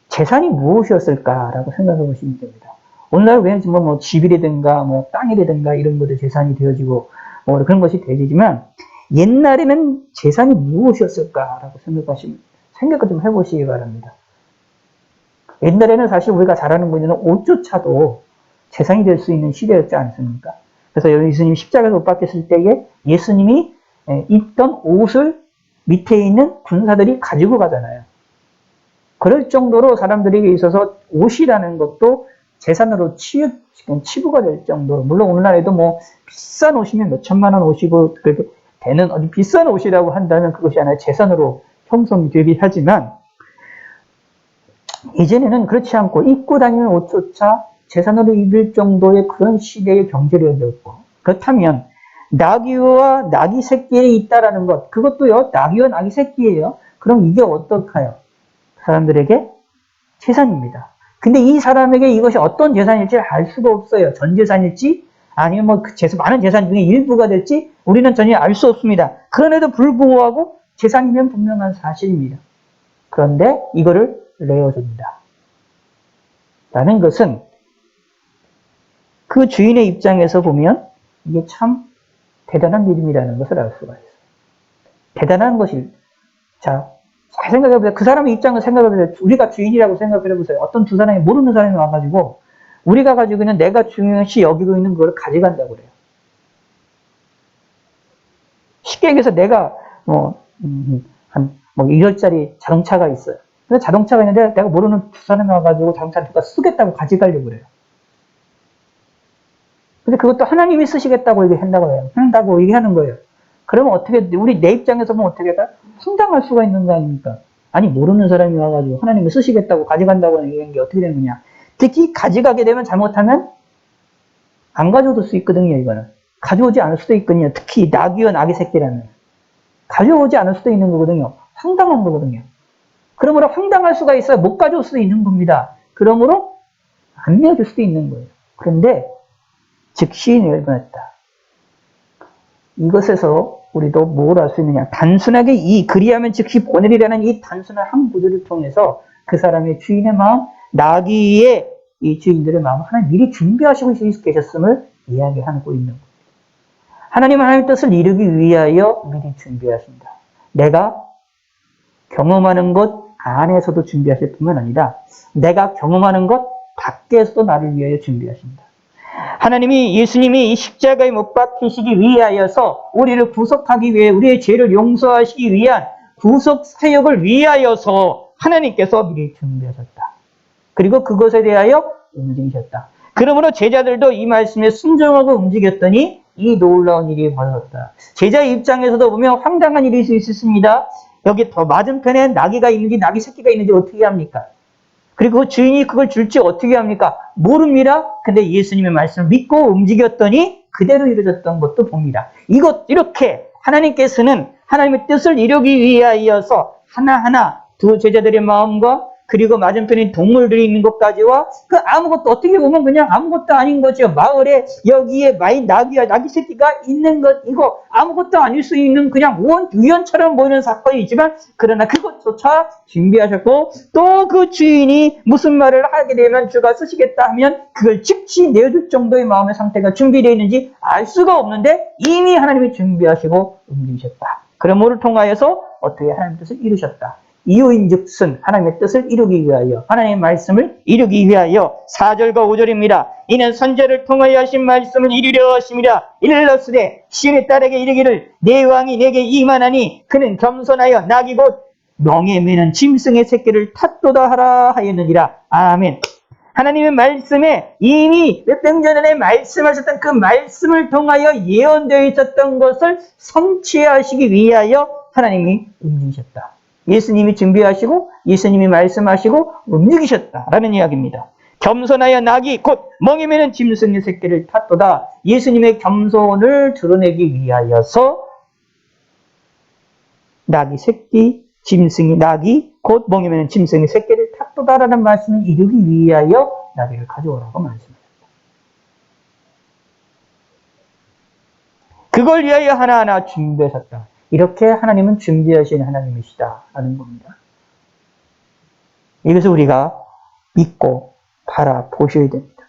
재산이 무엇이었을까라고 생각해 보시면 됩니다. 오늘날 왜 집이라든가 땅이라든가 이런 것도 재산이 되어지고 그런 것이 되지만 옛날에는 재산이 무엇이었을까라고 생각을 좀 해보시기 바랍니다. 옛날에는 사실 우리가 잘 아는 분야는 옷조차도 재산이 될 수 있는 시대였지 않습니까? 그래서 예수님이 십자가에서 못 박혔을 때에 예수님이 입던 옷을 밑에 있는 군사들이 가지고 가잖아요. 그럴 정도로 사람들에게 있어서 옷이라는 것도 재산으로 치부가 될 정도로, 물론 오늘날에도 비싼 옷이면 몇 천만 원 옷이고 그렇게 되는 아주 비싼 옷이라고 한다면 그것이 하나의 재산으로 형성이 되긴 하지만 예전에는 그렇지 않고 입고 다니는 옷조차 재산으로 입을 정도의 그런 시대의 경제력이었고, 그렇다면 나귀와 나귀 새끼에 있다라는 것, 그것도요 나귀와 나귀 새끼예요. 그럼 이게 어떨까요? 사람들에게 재산입니다. 근데 이 사람에게 이것이 어떤 재산일지 알 수가 없어요. 전 재산일지 아니면 뭐 그 많은 재산 중에 일부가 될지 우리는 전혀 알 수 없습니다. 그럼에도 불구하고 재산이면 분명한 사실입니다. 그런데 이거를 내어줍니다. 라는 것은 그 주인의 입장에서 보면 이게 참 대단한 믿음이라는 것을 알 수가 있어요. 대단한 것이, 자, 잘 생각해보세요. 그 사람의 입장을 생각해보세요. 우리가 주인이라고 생각해보세요. 어떤 두 사람이, 모르는 사람이 와가지고, 우리가 가지고 있는, 내가 중요시 여기고 있는 걸 가져간다고 그래요. 쉽게 얘기해서 내가, 1억짜리 자동차가 있어요. 근데 자동차가 있는데 내가 모르는 두 사람이 와가지고 자동차를 누가 쓰겠다고 가져가려고 그래요. 근데 그것도 하나님이 쓰시겠다고 얘기한다고 해요. 한다고 얘기하는 거예요. 그러면 어떻게, 우리 내 입장에서 보면 어떻게 할까? 황당할 수가 있는 거 아닙니까? 아니, 모르는 사람이 와가지고 하나님이 쓰시겠다고 가져간다고 얘기한 게 어떻게 되는 거냐. 특히 가져가게 되면 잘못하면 안 가져올 수 있거든요, 이거는. 가져오지 않을 수도 있거든요. 특히 낙이와 낙의 새끼라는. 가져오지 않을 수도 있는 거거든요. 황당한 거거든요. 그러므로 황당할 수가 있어요. 못 가져올 수도 있는 겁니다. 그러므로 안 내어줄 수도 있는 거예요. 그런데 즉시 내어보냈다. 이것에서 우리도 뭘 알 수 있느냐. 단순하게 그리하면 즉시 보내리라는 이 단순한 한 구절을 통해서 그 사람의 주인의 마음, 나귀의 이 주인들의 마음을 하나님 미리 준비하시고 계셨음을 이야기하고 있는 겁니다. 하나님은 하나님의 뜻을 이루기 위하여 미리 준비하신다. 내가 경험하는 것 안에서도 준비하실 뿐만 아니라 내가 경험하는 것 밖에서도 나를 위하여 준비하신다. 예수님이 이 십자가에 못 박히시기 위하여서 우리를 구속하기 위해 우리의 죄를 용서하시기 위한 구속 사역을 위하여서 하나님께서 미리 준비하셨다. 그리고 그것에 대하여 움직이셨다. 그러므로 제자들도 이 말씀에 순종하고 움직였더니 이 놀라운 일이 벌어졌다. 제자의 입장에서도 보면 황당한 일일 수 있습니다. 여기 더 맞은편에 나귀가 있는지 나귀 새끼가 있는지 어떻게 합니까? 그리고 그 주인이 그걸 줄지 어떻게 합니까? 모릅니다. 근데 예수님의 말씀을 믿고 움직였더니 그대로 이루어졌던 것도 봅니다. 이렇게 하나님께서는 하나님의 뜻을 이루기 위하여서 하나하나 두 제자들의 마음과 그리고 맞은편에 동물들이 있는 것까지와 그 아무것도 어떻게 보면 그냥 아무것도 아닌 거죠. 마을에 여기에 나귀 새끼가 있는 것 이거 아무것도 아닐 수 있는 그냥 우연처럼 보이는 사건이지만 그러나 그것조차 준비하셨고 또 그 주인이 무슨 말을 하게 되면 주가 쓰시겠다 하면 그걸 즉시 내어줄 정도의 마음의 상태가 준비되어 있는지 알 수가 없는데 이미 하나님이 준비하시고 움직이셨다. 그러므로 통하여서 어떻게 하나님의 뜻을 이루셨다. 이유인즉슨 하나님의 뜻을 이루기 위하여 하나님의 말씀을 이루기 위하여 4절과 5절입니다. 이는 선지자를 통하여 하신 말씀을 이루려 하심이라. 일렀으되 시온의 딸에게 이르기를 내 왕이 내게 임하나니 그는 겸손하여 낙이 곧 멍에 매는 짐승의 새끼를 탓도다 하라 하였느니라. 아멘. 하나님의 말씀에 이미 몇백 년 전에 말씀하셨던 그 말씀을 통하여 예언되어 있었던 것을 성취하시기 위하여 하나님이 움직이셨다. 예수님이 준비하시고 예수님이 말씀하시고 움직이셨다라는 이야기입니다. 겸손하여 낙이 곧 멍에 매는 짐승의 새끼를 탔도다. 예수님의 겸손을 드러내기 위하여서 낙이 곧 멍에 매는 짐승의 새끼를 탔도다라는 말씀을 이루기 위하여 나귀를 가져오라고 말씀하셨다. 그걸 위하여 하나하나 준비하셨다. 이렇게 하나님은 준비하신 하나님이시다라는 겁니다. 이것을 우리가 믿고 바라보셔야 됩니다.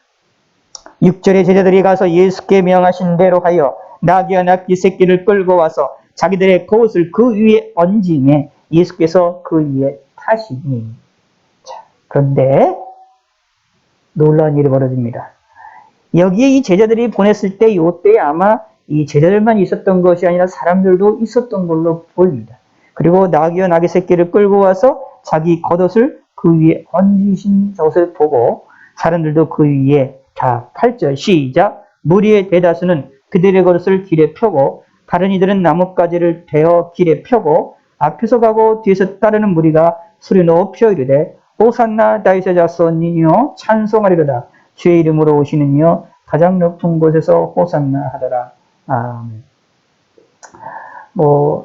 6절에 제자들이 가서 예수께 명하신 대로 하여 나귀와 낙지 새끼를 끌고 와서 자기들의 겉을 그 위에 얹음에 예수께서 그 위에 타시니. 자, 그런데 놀라운 일이 벌어집니다. 여기에 이 제자들이 보냈을 때 이때에 아마 이 제자들만 있었던 것이 아니라 사람들도 있었던 걸로 보입니다. 그리고 나귀와 나귀 새끼를 끌고 와서 자기 겉옷을 그 위에 얹으신 것을 보고 사람들도 그 위에 다 8절 시작 무리의 대다수는 그들의 겉옷을 길에 펴고 다른 이들은 나뭇가지를 대어 길에 펴고 앞에서 가고 뒤에서 따르는 무리가 소리 높여 이르되 호산나 다윗의 자손이여 찬송하리로다 주의 이름으로 오시는 이여 가장 높은 곳에서 호산나 하더라.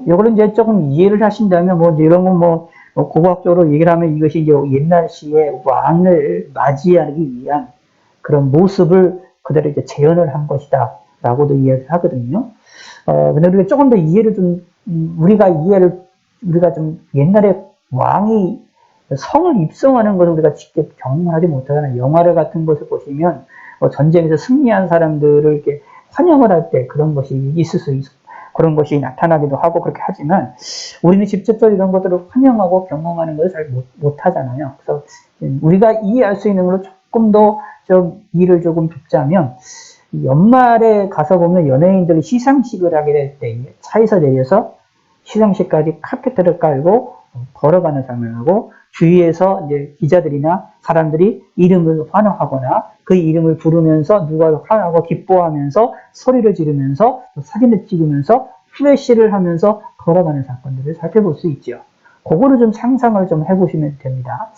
요거는 이제 조금 이해를 하신다면, 이런 건 고고학적으로 얘기를 하면 이것이 이제 옛날 시의 왕을 맞이하기 위한 그런 모습을 그대로 이제 재현을 한 것이다. 라고도 이해를 하거든요. 근데 우리가 조금 더 이해를 우리가 좀 옛날에 왕이 성을 입성하는 것을 우리가 직접 경험하지 못하잖아요. 영화를 같은 것을 보시면 전쟁에서 승리한 사람들을 이렇게 환영을 할 때 그런 것이 있을 수 있고 그런 것이 나타나기도 하고 그렇게 하지만 우리는 직접적으로 이런 것들을 환영하고 경험하는 것을 잘 못하잖아요. 그래서 우리가 이해할 수 있는 걸로 조금 더 좀 이해를 조금 좁자면 연말에 가서 보면 연예인들이 시상식을 하게 될 때 차에서 내려서 시상식까지 카페트를 깔고 걸어가는 장면하고 주위에서 이제 기자들이나 사람들이 이름을 환호하거나 그 이름을 부르면서 누가 환호하고 기뻐하면서 소리를 지르면서 사진을 찍으면서 플래시를 하면서 걸어가는 사건들을 살펴볼 수 있죠. 그거를 좀 상상을 좀 해보시면 됩니다.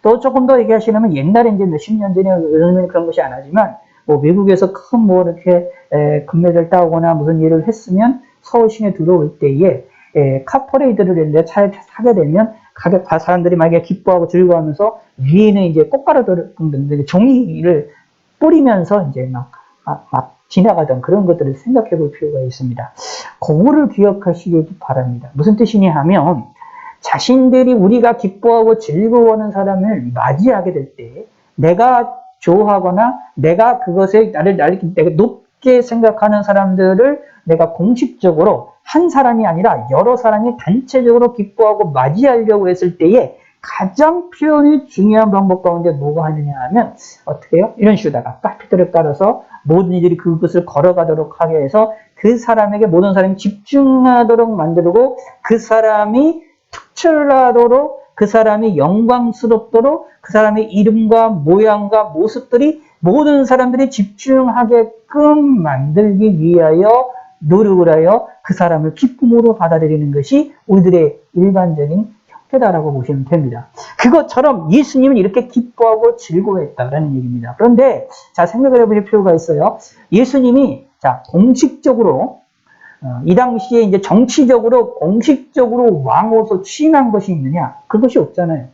또 조금 더 얘기하시려면 옛날에 이제 몇십 년 전에 그런 것이 안 하지만 외국에서 큰 이렇게 금메달 따오거나 무슨 일을 했으면 서울 시내 들어올 때에 카퍼레이드를 했는데 차에 타게 되면 사람들이 만약에 기뻐하고 즐거워하면서 위에는 이제 꽃가루들을 종이를 뿌리면서 이제 막 지나가던 그런 것들을 생각해 볼 필요가 있습니다. 그거를 기억하시길 바랍니다. 무슨 뜻이냐 하면 자신들이 우리가 기뻐하고 즐거워하는 사람을 맞이하게 될 때 내가 좋아하거나 내가 그것에 내가 높게 생각하는 사람들을 내가 공식적으로 한 사람이 아니라 여러 사람이 단체적으로 기뻐하고 맞이하려고 했을 때에 가장 표현이 중요한 방법 가운데 뭐가 하느냐 하면 어떻게 해요? 이런 식으로다가 카피트를 깔아서 모든 이들이 그것을 걸어가도록 하게 해서 그 사람에게 모든 사람이 집중하도록 만들고 그 사람이 특출나도록 그 사람이 영광스럽도록 그 사람의 이름과 모양과 모습들이 모든 사람들이 집중하게끔 만들기 위하여 노력을 하여 그 사람을 기쁨으로 받아들이는 것이 우리들의 일반적인 형태다라고 보시면 됩니다. 그것처럼 예수님은 이렇게 기뻐하고 즐거워했다라는 얘기입니다. 그런데 자 생각을 해보실 필요가 있어요. 예수님이 자 공식적으로 이 당시에 이제 정치적으로 공식적으로 왕으로서 취임한 것이 있느냐? 그것이 없잖아요.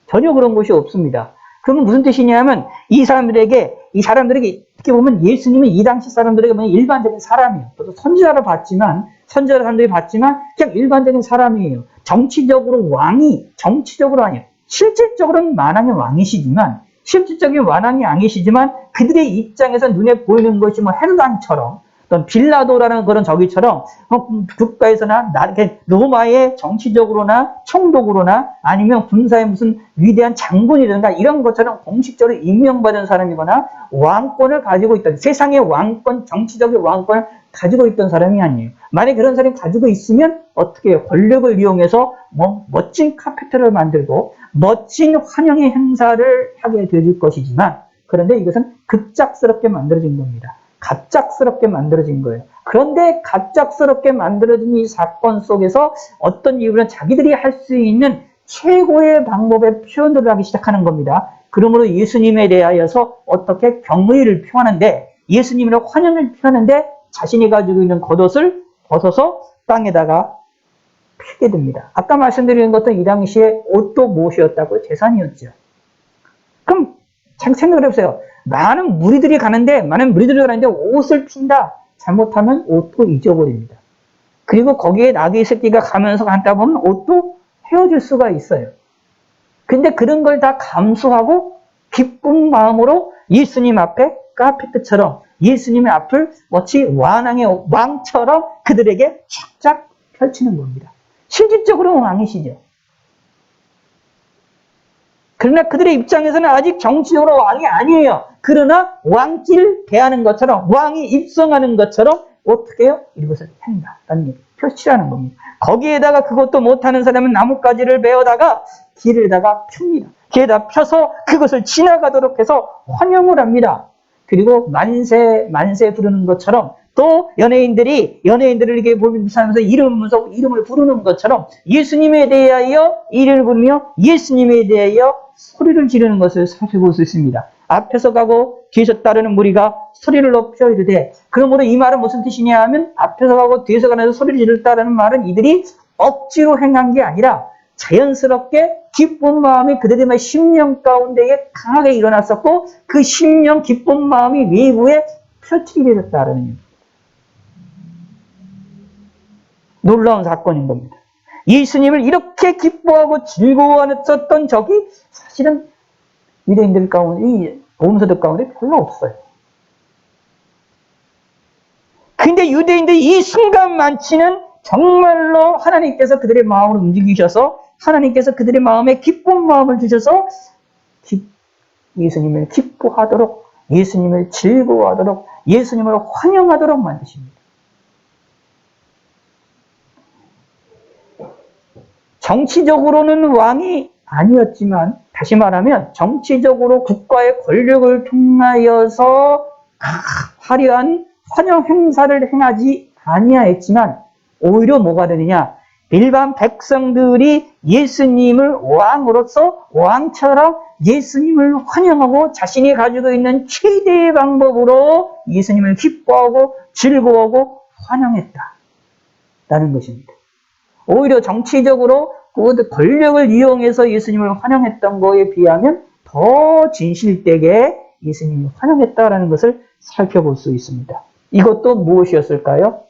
전혀 그런 것이 없습니다. 그러면 무슨 뜻이냐면 이 사람들에게 어떻게 보면 예수님은 이 당시 사람들에게 보면 일반적인 사람이에요. 또 선지자를 봤지만 사람들이 봤지만 그냥 일반적인 사람이에요. 정치적으로 아니에요. 실질적으로는 만왕의 왕이시지만 실질적인 왕이 아니시지만 그들의 입장에서 눈에 보이는 것이 뭐 헤로당처럼 어떤 빌라도라는 그런 저기처럼 국가에서나 이렇게 로마의 정치적으로나 총독으로나 아니면 군사의 무슨 위대한 장군이든가 이런 것처럼 공식적으로 임명받은 사람이거나 왕권을 가지고 있던 세상의 왕권, 정치적인 왕권을 가지고 있던 사람이 아니에요. 만약에 그런 사람이 가지고 있으면 어떻게 해요? 권력을 이용해서 멋진 카페트를 만들고 멋진 환영의 행사를 하게 되질 것이지만 그런데 이것은 급작스럽게 만들어진 겁니다. 갑작스럽게 만들어진 거예요. 그런데 갑작스럽게 만들어진 이 사건 속에서 어떤 이유는 자기들이 할 수 있는 최고의 방법의 표현들을 하기 시작하는 겁니다. 그러므로 예수님에 대하여서 어떻게 경의를 표하는데 예수님의 환영을 표하는데 자신이 가지고 있는 겉옷을 벗어서 땅에다가 피게 됩니다. 아까 말씀드린 것은 이 당시에 옷도 무엇이었다고요? 재산이었죠. 그럼 생각을 해보세요. 많은 무리들이 가는데 옷을 핀다. 잘못하면 옷도 잊어버립니다. 그리고 거기에 나귀 새끼가 가면서 간다 보면 옷도 헤어질 수가 있어요. 근데 그런 걸 다 감수하고 기쁜 마음으로 예수님 앞에 카페트처럼 예수님의 앞을 마치 왕처럼 그들에게 쫙쫙 펼치는 겁니다. 실질적으로는 왕이시죠. 그러나 그들의 입장에서는 아직 정치적으로 왕이 아니에요. 그러나 왕길 대하는 것처럼 왕이 입성하는 것처럼 어떻게 해요? 이것을 한다라는 얘기 표시라는 겁니다. 거기에다가 그것도 못하는 사람은 나뭇가지를 베어다가 길에다가 핍니다. 길에다 펴서 그것을 지나가도록 해서 환영을 합니다. 그리고 만세 부르는 것처럼 또 연예인들을 이렇게 보면서 이름을 부르는 것처럼 예수님에 대하여 이름을 부르며 예수님에 대하여 소리를 지르는 것을 살펴볼 수 있습니다. 앞에서 가고 뒤에서 따르는 무리가 소리를 높여 이르되 그러므로 이 말은 무슨 뜻이냐 하면 앞에서 가고 뒤에서 가면서 소리를 지르다라는 말은 이들이 억지로 행한 게 아니라 자연스럽게 기쁜 마음이 그들의 심령 가운데에 강하게 일어났었고 그 심령 기쁜 마음이 외부에 표출이 되었다는 놀라운 사건인 겁니다. 예수님을 이렇게 기뻐하고 즐거워했었던 적이 사실은 유대인들 가운데, 이 보험서들 가운데 별로 없어요. 근데 유대인들이 이 순간만치는 정말로 하나님께서 그들의 마음을 움직이셔서 하나님께서 그들의 마음에 기쁜 마음을 주셔서 예수님을 기뻐하도록, 예수님을 즐거워하도록, 예수님을 환영하도록 만드십니다. 정치적으로는 왕이 아니었지만, 다시 말하면 정치적으로 국가의 권력을 통하여서 화려한 환영 행사를 행하지 아니하였지만 오히려 뭐가 되느냐? 일반 백성들이 예수님을 왕으로서 왕처럼 예수님을 환영하고 자신이 가지고 있는 최대의 방법으로 예수님을 기뻐하고 즐거워하고 환영했다라는 것입니다. 오히려 정치적으로 그 권력을 이용해서 예수님을 환영했던 거에 비하면 더 진실되게 예수님을 환영했다라는 것을 살펴볼 수 있습니다. 이것도 무엇이었을까요?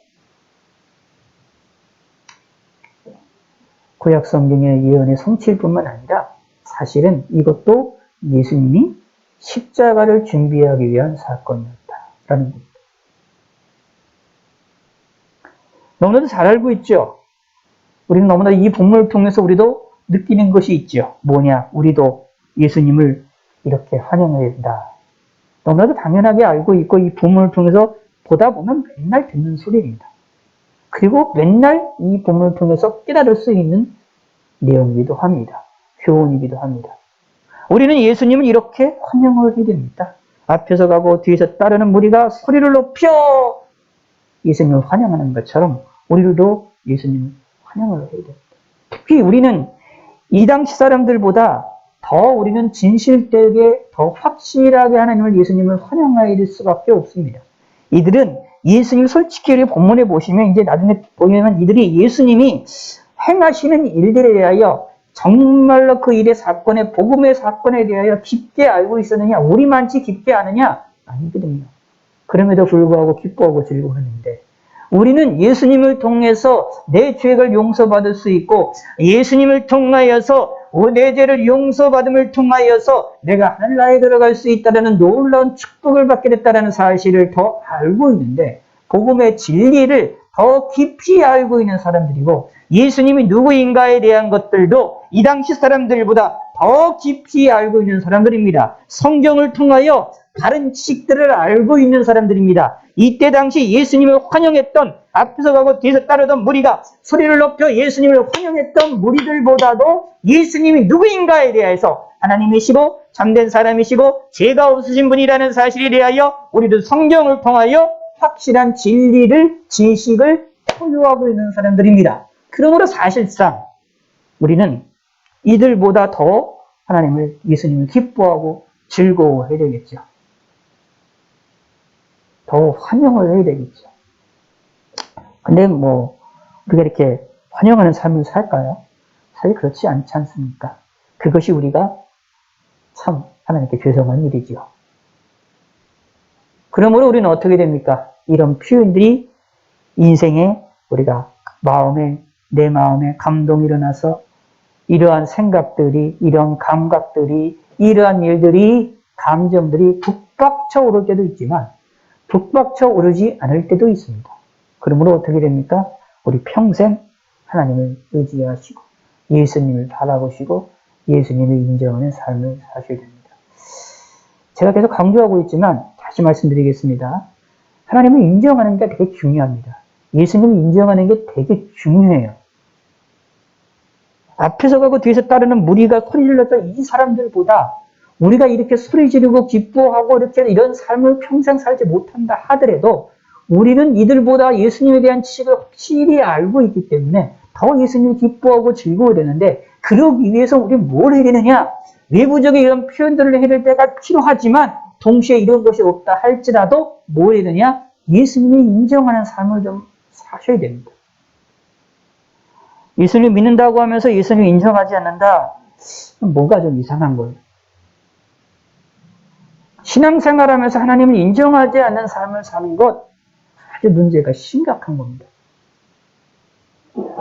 구약 성경의 예언의 성취일 뿐만 아니라 사실은 이것도 예수님이 십자가를 준비하기 위한 사건이었다라는 겁니다. 너무나도 잘 알고 있죠? 우리는 너무나 이 본문을 통해서 우리도 느끼는 것이 있죠. 뭐냐? 우리도 예수님을 이렇게 환영해야 된다. 너무나도 당연하게 알고 있고 이 본문을 통해서 보다 보면 맨날 듣는 소리입니다. 그리고 맨날 이 본문을 통해서 깨달을 수 있는 내용이기도 합니다. 교훈이기도 합니다. 우리는 예수님을 이렇게 환영을 해야 됩니다. 앞에서 가고 뒤에서 따르는 무리가 소리를 높여 예수님을 환영하는 것처럼 우리도 예수님을 환영을 해야 됩니다. 특히 우리는 이 당시 사람들보다 더 우리는 진실되게 더 확실하게 하나님을 예수님을 환영해야 될 수밖에 없습니다. 이들은 예수님 솔직히 우리 본문에 보시면 이제 나중에 보면 이들이 예수님이 행하시는 일들에 대하여 정말로 그 일의 사건에 복음의 사건에 대하여 깊게 알고 있었느냐? 우리만치 깊게 아느냐? 아니거든요. 그럼에도 불구하고 기뻐하고 즐거워하는데 우리는 예수님을 통해서 내 죄를 용서받을 수 있고 예수님을 통하여서 내 죄를 용서받음을 통하여서 내가 하늘나라에 들어갈 수 있다는 놀라운 축복을 받게 됐다는 사실을 더 알고 있는데 복음의 진리를 더 깊이 알고 있는 사람들이고 예수님이 누구인가에 대한 것들도 이 당시 사람들보다 더 깊이 알고 있는 사람들입니다. 성경을 통하여 다른 지식들을 알고 있는 사람들입니다. 이때 당시 예수님을 환영했던 앞에서 가고 뒤에서 따르던 무리가 소리를 높여 예수님을 환영했던 무리들보다도 예수님이 누구인가에 대해서 하나님이시고 참된 사람이시고 죄가 없으신 분이라는 사실에 대하여 우리도 성경을 통하여 확실한 진리를, 지식을 소유하고 있는 사람들입니다. 그러므로 사실상 우리는 이들보다 더 하나님을, 예수님을 기뻐하고 즐거워해야 되겠죠. 더 환영을 해야 되겠죠. 근데 우리가 이렇게 환영하는 삶을 살까요? 사실 그렇지 않지 않습니까? 그것이 우리가 참 하나님께 죄송한 일이지요. 그러므로 우리는 어떻게 됩니까? 이런 표현들이 인생에 우리가 내 마음에 감동이 일어나서 이러한 생각들이, 이런 감각들이, 이러한 일들이, 감정들이 북박쳐 오를 때도 있지만 북박쳐 오르지 않을 때도 있습니다. 그러므로 어떻게 됩니까? 우리 평생 하나님을 의지하시고 예수님을 바라보시고 예수님을 인정하는 삶을 사셔야 됩니다. 제가 계속 강조하고 있지만 다시 말씀드리겠습니다. 하나님을 인정하는 게 되게 중요합니다. 예수님을 인정하는 게 되게 중요해요. 앞에서 가고 뒤에서 따르는 무리가 소리 질러서 이 사람들보다 우리가 이렇게 소리 지르고 기뻐하고 이렇게 이런 삶을 평생 살지 못한다 하더라도 우리는 이들보다 예수님에 대한 지식을 확실히 알고 있기 때문에 더 예수님을 기뻐하고 즐거워야 되는데 그러기 위해서 우리는 뭘 해야 되느냐? 외부적인 이런 표현들을 해야 될 때가 필요하지만 동시에 이런 것이 없다 할지라도 뭘 해야 되냐? 예수님이 인정하는 삶을 좀 사셔야 됩니다. 예수님 믿는다고 하면서 예수님 인정하지 않는다? 뭔가 좀 이상한 거예요. 신앙생활하면서 하나님을 인정하지 않는 삶을 사는 것 아주 문제가 심각한 겁니다.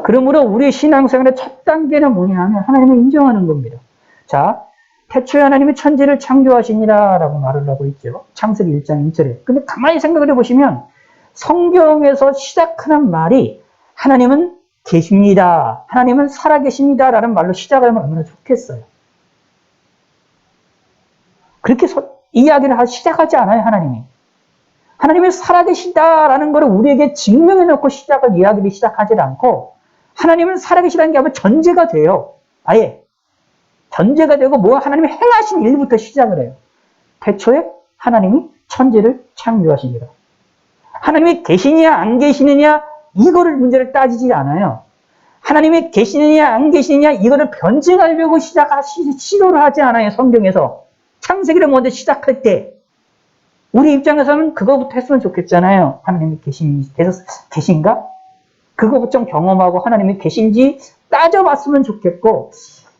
그러므로 우리의 신앙생활의 첫 단계는 뭐냐 하면 하나님을 인정하는 겁니다. 자, 태초에 하나님이 천지를 창조하시니라 라고 말을 하고 있죠. 창세기 1장 1절에. 근데 가만히 생각을 해보시면 성경에서 시작하는 말이 하나님은 계십니다. 하나님은 살아계십니다. 라는 말로 시작을 하면 얼마나 좋겠어요. 그렇게 이야기를 시작하지 않아요, 하나님이. 하나님이 살아계시다라는 것을 우리에게 증명해 놓고 이야기를 시작하지 않고 하나님은 살아계시다는 게 아마 전제가 돼요. 아예. 전제가 되고 뭐 하나님이 행하신 일부터 시작을 해요. 태초에 하나님이 천지를 창조하시니라. 하나님이 계시느냐 안 계시느냐 이거를 문제를 따지지 않아요. 하나님이 계시느냐 안 계시느냐 이거를 변증하려고 시도를 하지 않아요. 성경에서. 창세기를 먼저 시작할 때 우리 입장에서는 그거부터 했으면 좋겠잖아요. 하나님이 계신가? 그거부터 좀 경험하고 하나님이 계신지 따져봤으면 좋겠고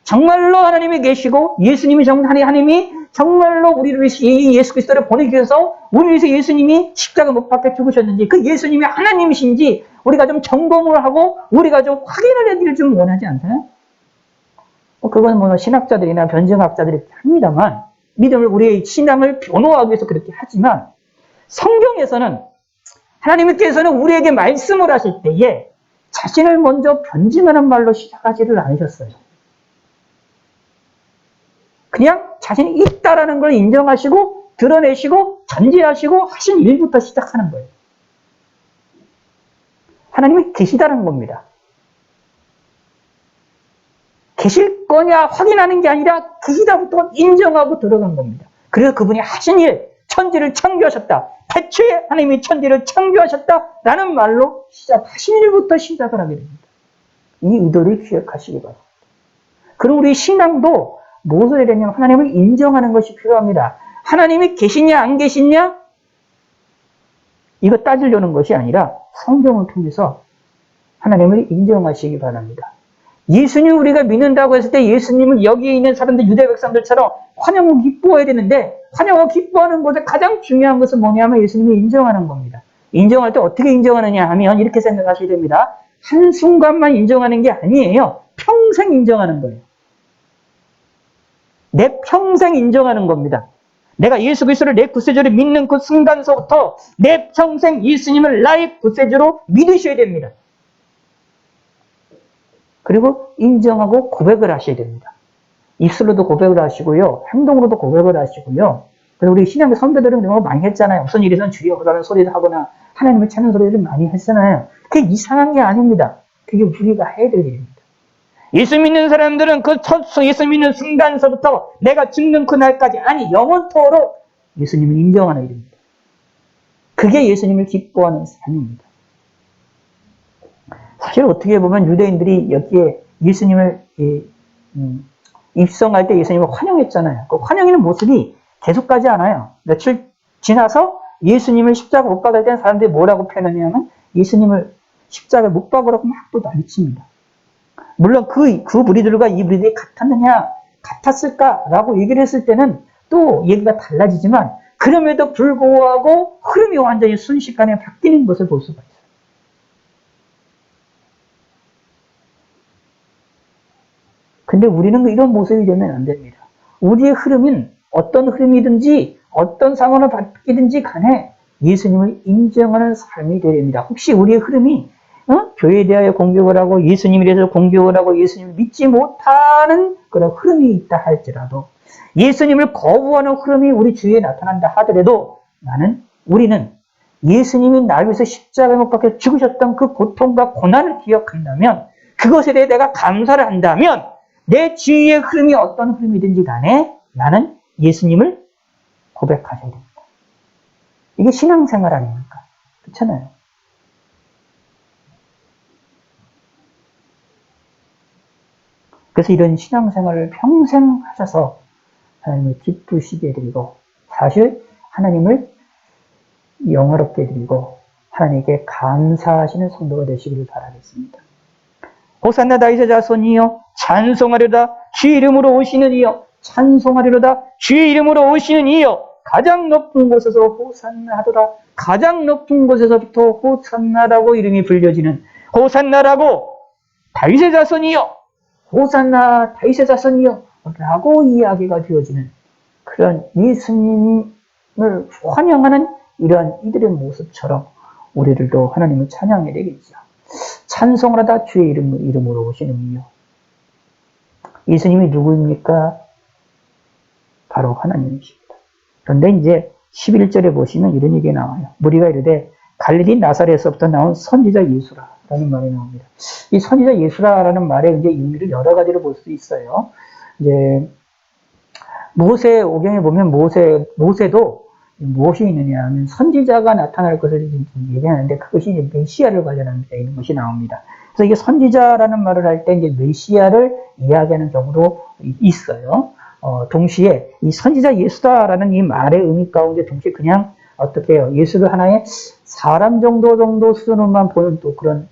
정말로 하나님이 계시고 하나님이 정말로 우리를 위해서 예수 그리스도를 보내기 위해서 우리를 위해서 예수님이 십자가 못 박혀 죽으셨는지 그 예수님이 하나님이신지 우리가 좀 점검을 하고 우리가 좀 확인을 해드릴 좀 원하지 않나요? 그건 뭐 신학자들이나 변증학자들이 합니다만 믿음을 우리의 신앙을 변호하기 위해서 그렇게 하지만 성경에서는 하나님께서는 우리에게 말씀을 하실 때에 자신을 먼저 변증하는 말로 시작하지를 않으셨어요. 그냥 자신이 있다라는 걸 인정하시고 드러내시고 전제하시고 하신 일부터 시작하는 거예요. 하나님이 계시다는 겁니다. 계실 거냐 확인하는 게 아니라 계시다부터 인정하고 들어간 겁니다. 그래서 그분이 하신 일, 천지를 창조하셨다. 태초에 하나님이 천지를 창조하셨다라는 말로 하신 일부터 시작을 하게 됩니다. 이 의도를 기억하시기 바랍니다. 그럼 우리 신앙도 무엇을 해야 되냐면 하나님을 인정하는 것이 필요합니다. 하나님이 계시냐 안 계시냐 이거 따지려는 것이 아니라 성경을 통해서 하나님을 인정하시기 바랍니다. 예수님 우리가 믿는다고 했을 때 예수님을 여기에 있는 사람들 유대 백성들처럼 환영하고 기뻐해야 되는데 환영하고 기뻐하는 것에 가장 중요한 것은 뭐냐면 예수님을 인정하는 겁니다. 인정할 때 어떻게 인정하느냐 하면 이렇게 생각하셔야 됩니다. 한순간만 인정하는 게 아니에요. 평생 인정하는 거예요. 내 평생 인정하는 겁니다. 내가 예수 그리스도를 내 구세주를 믿는 그 순간서부터 내 평생 예수님을 나의 구세주로 믿으셔야 됩니다. 그리고 인정하고 고백을 하셔야 됩니다. 입술로도 고백을 하시고요. 행동으로도 고백을 하시고요. 그리고 우리 신앙의 선배들은 그런 거 많이 했잖아요. 무슨 일이든 주여라는 소리를 하거나 하나님을 찾는 소리를 많이 했잖아요. 그게 이상한 게 아닙니다. 그게 우리가 해야 될 일입니다. 예수 믿는 사람들은 그 예수 믿는 순간서부터 내가 죽는 그날까지 아니 영원토록 예수님을 인정하는 일입니다. 그게 예수님을 기뻐하는 삶입니다. 사실 어떻게 보면 유대인들이 여기에 예수님을 입성할 때 예수님을 환영했잖아요. 그 환영하는 모습이 계속 가지 않아요. 며칠 지나서 예수님을 십자가 못 박을 때는 사람들이 뭐라고 표현하냐면 예수님을 십자가에 못 박으라고 막 또 난리칩니다. 물론 그 무리들과 이 무리들이 같았을까라고 얘기를 했을 때는 또 얘기가 달라지지만 그럼에도 불구하고 흐름이 완전히 순식간에 바뀌는 것을 볼 수가 있어요. 근데 우리는 이런 모습이 되면 안 됩니다. 우리의 흐름은 어떤 흐름이든지 어떤 상황을 바뀌든지 간에 예수님을 인정하는 삶이 되어야 됩니다. 혹시 우리의 흐름이 교회에 대하여 공격을 하고 예수님에 대해서 공격을 하고 예수님을 믿지 못하는 그런 흐름이 있다 할지라도 예수님을 거부하는 흐름이 우리 주위에 나타난다 하더라도 우리는 예수님이 나를 위해서 십자가에 못 박혀 죽으셨던 그 고통과 고난을 기억한다면 그것에 대해 내가 감사를 한다면 내 주위의 흐름이 어떤 흐름이든지 간에 나는 예수님을 고백하셔야 됩니다. 이게 신앙생활 아닙니까? 그렇잖아요. 그래서 이런 신앙생활을 평생 하셔서 하나님을 기쁘시게 해드리고 사실 하나님을 영화롭게 해드리고 하나님께 감사하시는 성도가 되시기를 바라겠습니다. 호산나 다윗의 자손이여 찬송하리로다. 주의 이름으로 오시는 이여 찬송하리로다. 주의 이름으로 오시는 이여 가장 높은 곳에서 호산나 하도다. 가장 높은 곳에서부터 호산나라고 이름이 불려지는 호산나라고 다윗의 자손이여 호산나 다윗의 자손이여 라고 이야기가 되어지는 그런 예수님을 환영하는 이러한 이들의 모습처럼 우리들도 하나님을 찬양해야 되겠죠. 찬송을 하다 주의 이름으로 오시는 이여. 예수님이 누구입니까? 바로 하나님이십니다. 그런데 이제 11절에 보시면 이런 얘기가 나와요. 무리가 이르되 갈릴리 나사렛에서부터 나온 선지자 예수라라는 말이 나옵니다. 이 선지자 예수라라는 말의 이제 의미를 여러 가지로 볼 수 있어요. 이제 모세 오경에 보면 모세도 무엇이 있느냐 하면 선지자가 나타날 것을 얘기하는데 그것이 이제 메시아를 관련한 이런 것이 나옵니다. 그래서 이게 선지자라는 말을 할 때 이제 메시아를 이야기하는 경우도 있어요. 동시에 이 선지자 예수다라는 이 말의 의미 가운데 동시에 그냥 어떻게 해요? 예수를 하나의 사람 정도 수준으로만 보는 또 그런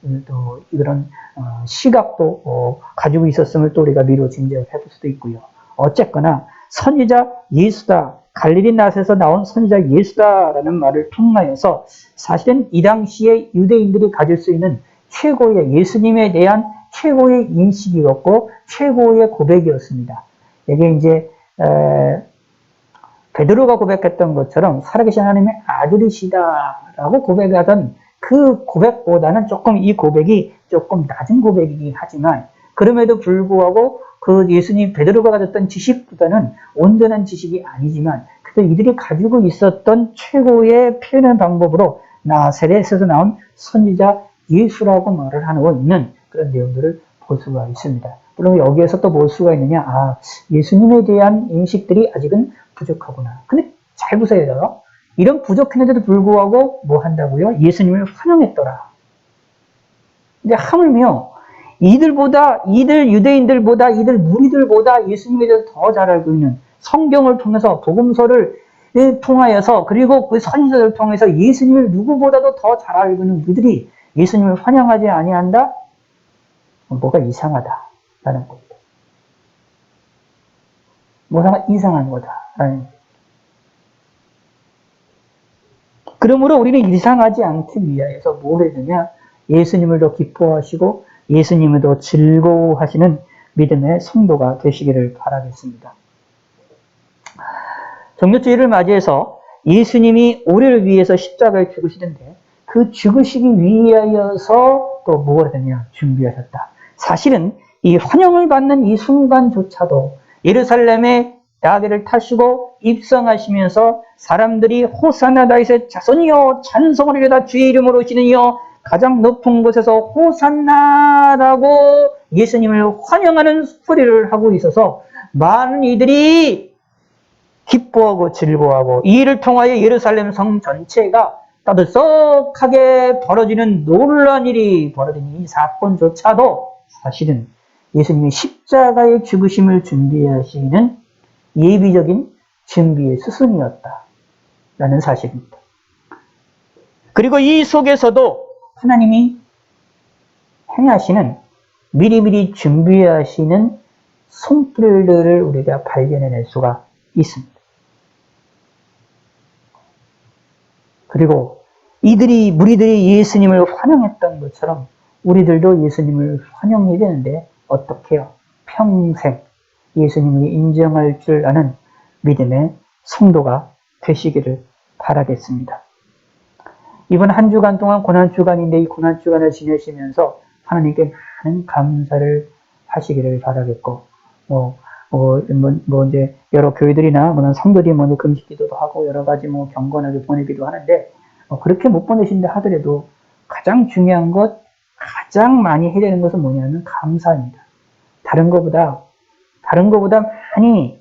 시각도 가지고 있었음을 또 우리가 미루어 짐작해 볼 수도 있고요. 어쨌거나 선지자 예수다, 갈릴리 나사렛에서 나온 선지자 예수다라는 말을 통하여서 사실은 이 당시에 유대인들이 가질 수 있는 최고의 예수님에 대한 최고의 인식이었고 최고의 고백이었습니다. 이게 이제 베드로가 고백했던 것처럼 살아계신 하나님의 아들이시다라고 고백하던 그 고백보다는 조금 이 고백이 조금 낮은 고백이긴 하지만 그럼에도 불구하고 그 예수님 베드로가 가졌던 지식보다는 온전한 지식이 아니지만 그때 이들이 가지고 있었던 최고의 표현의 방법으로 나사렛에서 나온 선지자 예수라고 말을 하고 있는 그런 내용들을 볼 수가 있습니다. 물론 여기에서 또 볼 수가 있느냐? 예수님에 대한 인식들이 아직은 부족하구나. 근데 잘 보세요. 이런 부족했는데도 불구하고 뭐 한다고요? 예수님을 환영했더라. 근데 하물며 이들 유대인들보다 이들 무리들보다 예수님에 대해서 더 잘 알고 있는 성경을 통해서 복음서를 통하여서 그리고 그 선지자들을 통해서 예수님을 누구보다도 더 잘 알고 있는 그들이 예수님을 환영하지 아니한다? 뭐가 이상하다라는 겁니다. 뭐가 이상한 거다라는. 그러므로 우리는 이상하지 않기 위하여서 뭘 해야 되냐? 예수님을 더 기뻐하시고 예수님을 더 즐거워하시는 믿음의 성도가 되시기를 바라겠습니다. 정교주의를 맞이해서 예수님이 우리를 위해서 십자가에 죽으시는데 그 죽으시기 위하여서 또 무엇을 했냐? 준비하셨다. 사실은 이 환영을 받는 이 순간조차도 예루살렘에 나귀를 타시고 입성하시면서 사람들이 호산나 다윗의 자손이여 찬송하리로다 주의 이름으로 오시는 이여 가장 높은 곳에서 호산나라고 예수님을 환영하는 소리를 하고 있어서 많은 이들이 기뻐하고 즐거워하고 이 일을 통하여 예루살렘 성 전체가 떠들썩하게 벌어지는 놀라운 일이 벌어진 이 사건조차도 사실은 예수님이 십자가의 죽으심을 준비하시는 예비적인 준비의 수순이었다라는 사실입니다. 그리고 이 속에서도 하나님이 행하시는 미리미리 준비하시는 손길들을 우리가 발견해낼 수가 있습니다. 그리고 무리들이 예수님을 환영했던 것처럼 우리들도 예수님을 환영해야 되는데 어떻게 해요? 평생 예수님을 인정할 줄 아는 믿음의 성도가 되시기를 바라겠습니다. 이번 한 주간 동안 고난주간인데 이 고난주간을 지내시면서 하나님께 많은 감사를 하시기를 바라겠고, 이제 여러 교회들이나 성도들이 먼저 금식기도도 하고 여러 가지 경건하게 보내기도 하는데, 그렇게 못 보내신다 하더라도 가장 중요한 것, 가장 많이 해야 되는 것은 뭐냐면 감사입니다. 다른 것보다 많이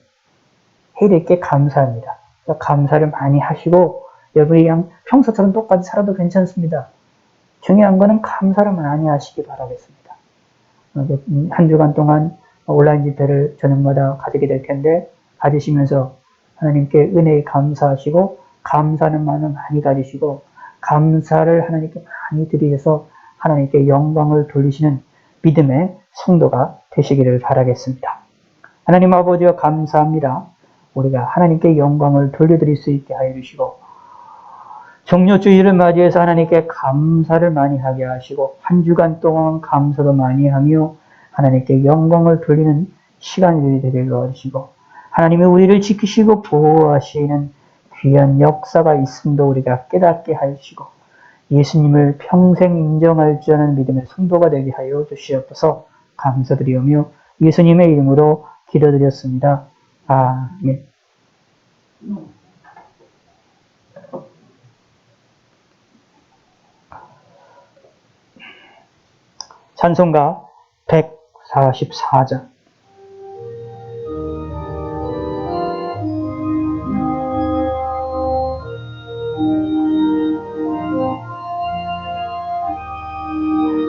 해야 될 게 감사입니다. 감사를 많이 하시고, 여러분이 그냥 평소처럼 똑같이 살아도 괜찮습니다. 중요한 거는 감사를 많이 하시기 바라겠습니다. 한 주간 동안 온라인 집회를 저녁마다 가지게 될 텐데, 가지시면서 하나님께 은혜에 감사하시고, 감사는 많이 가지시고, 감사를 하나님께 많이 드리셔서 하나님께 영광을 돌리시는 믿음의 성도가 되시기를 바라겠습니다. 하나님 아버지여 감사합니다. 우리가 하나님께 영광을 돌려드릴 수 있게 하여 주시고 종료주일을 맞이해서 하나님께 감사를 많이 하게 하시고 한 주간 동안 감사도 많이 하며 하나님께 영광을 돌리는 시간이 되게 하시고 하나님이 우리를 지키시고 보호하시는 귀한 역사가 있음도 우리가 깨닫게 하시고 예수님을 평생 인정할 줄 아는 믿음의 성도가 되게 하여 주시옵소서. 감사드리오며 예수님의 이름으로 기도드렸습니다. 아멘. 찬송가 144장.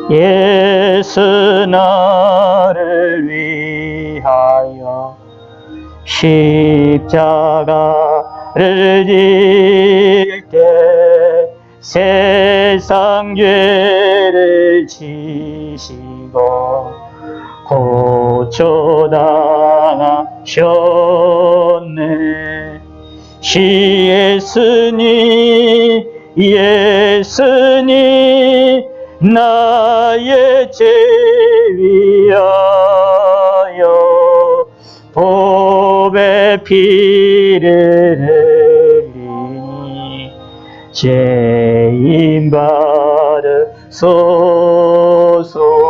예수 나를 위하여 십자가를 질 때 세상 죄를 지시고 고초당하셨네. 예수님 나의 죄 위하여 법의 피를 흘리니 죄인 받으소서.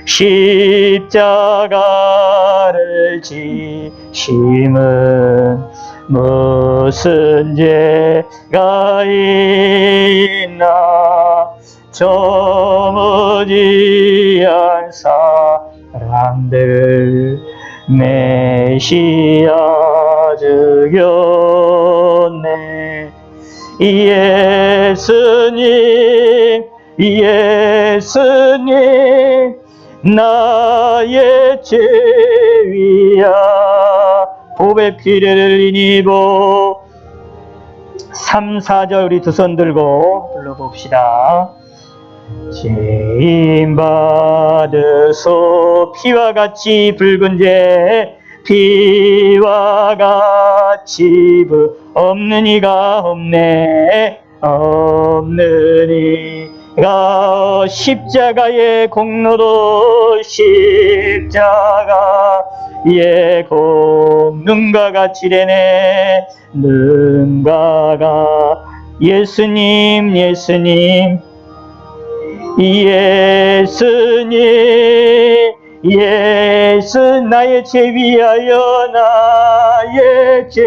십자가를 지심은 무슨 죄가 있나 저무지한 사람들 메시아 죽였네. 예수님 나의 죄 위야 보배 피를 흘리니보. 3, 4절 우리 두 손 들고 불러봅시다. 죄인 받으소 피와 같이 붉은 죄 피와 같이 없는 이가 없네. 없는 이가 십자가의 공로로 십자가의 공 눈과 같이 되네. 눈과 예수님 예수 나의 죄 위하여 나의 죄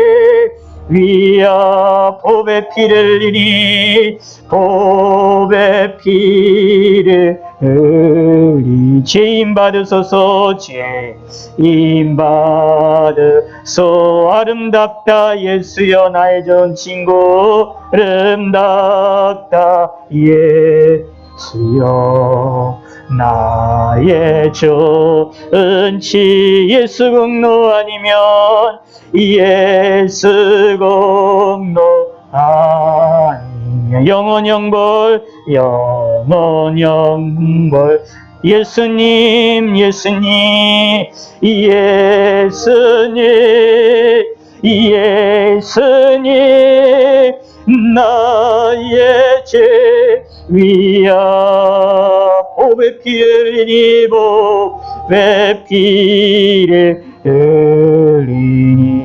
위하 보배 피를 흘리니 보배 피를 흘리 죄인 받으소서 죄인 받으소. 아름답다 예수여 나의 좋은 친구 아름답다 예수여 나의 좋은 치. 예수 공로 아니면 예수 공로 아니면 영원 영벌 예수님 나의 죄 위야 보배 피를 흘리니 보배 피를 흘리니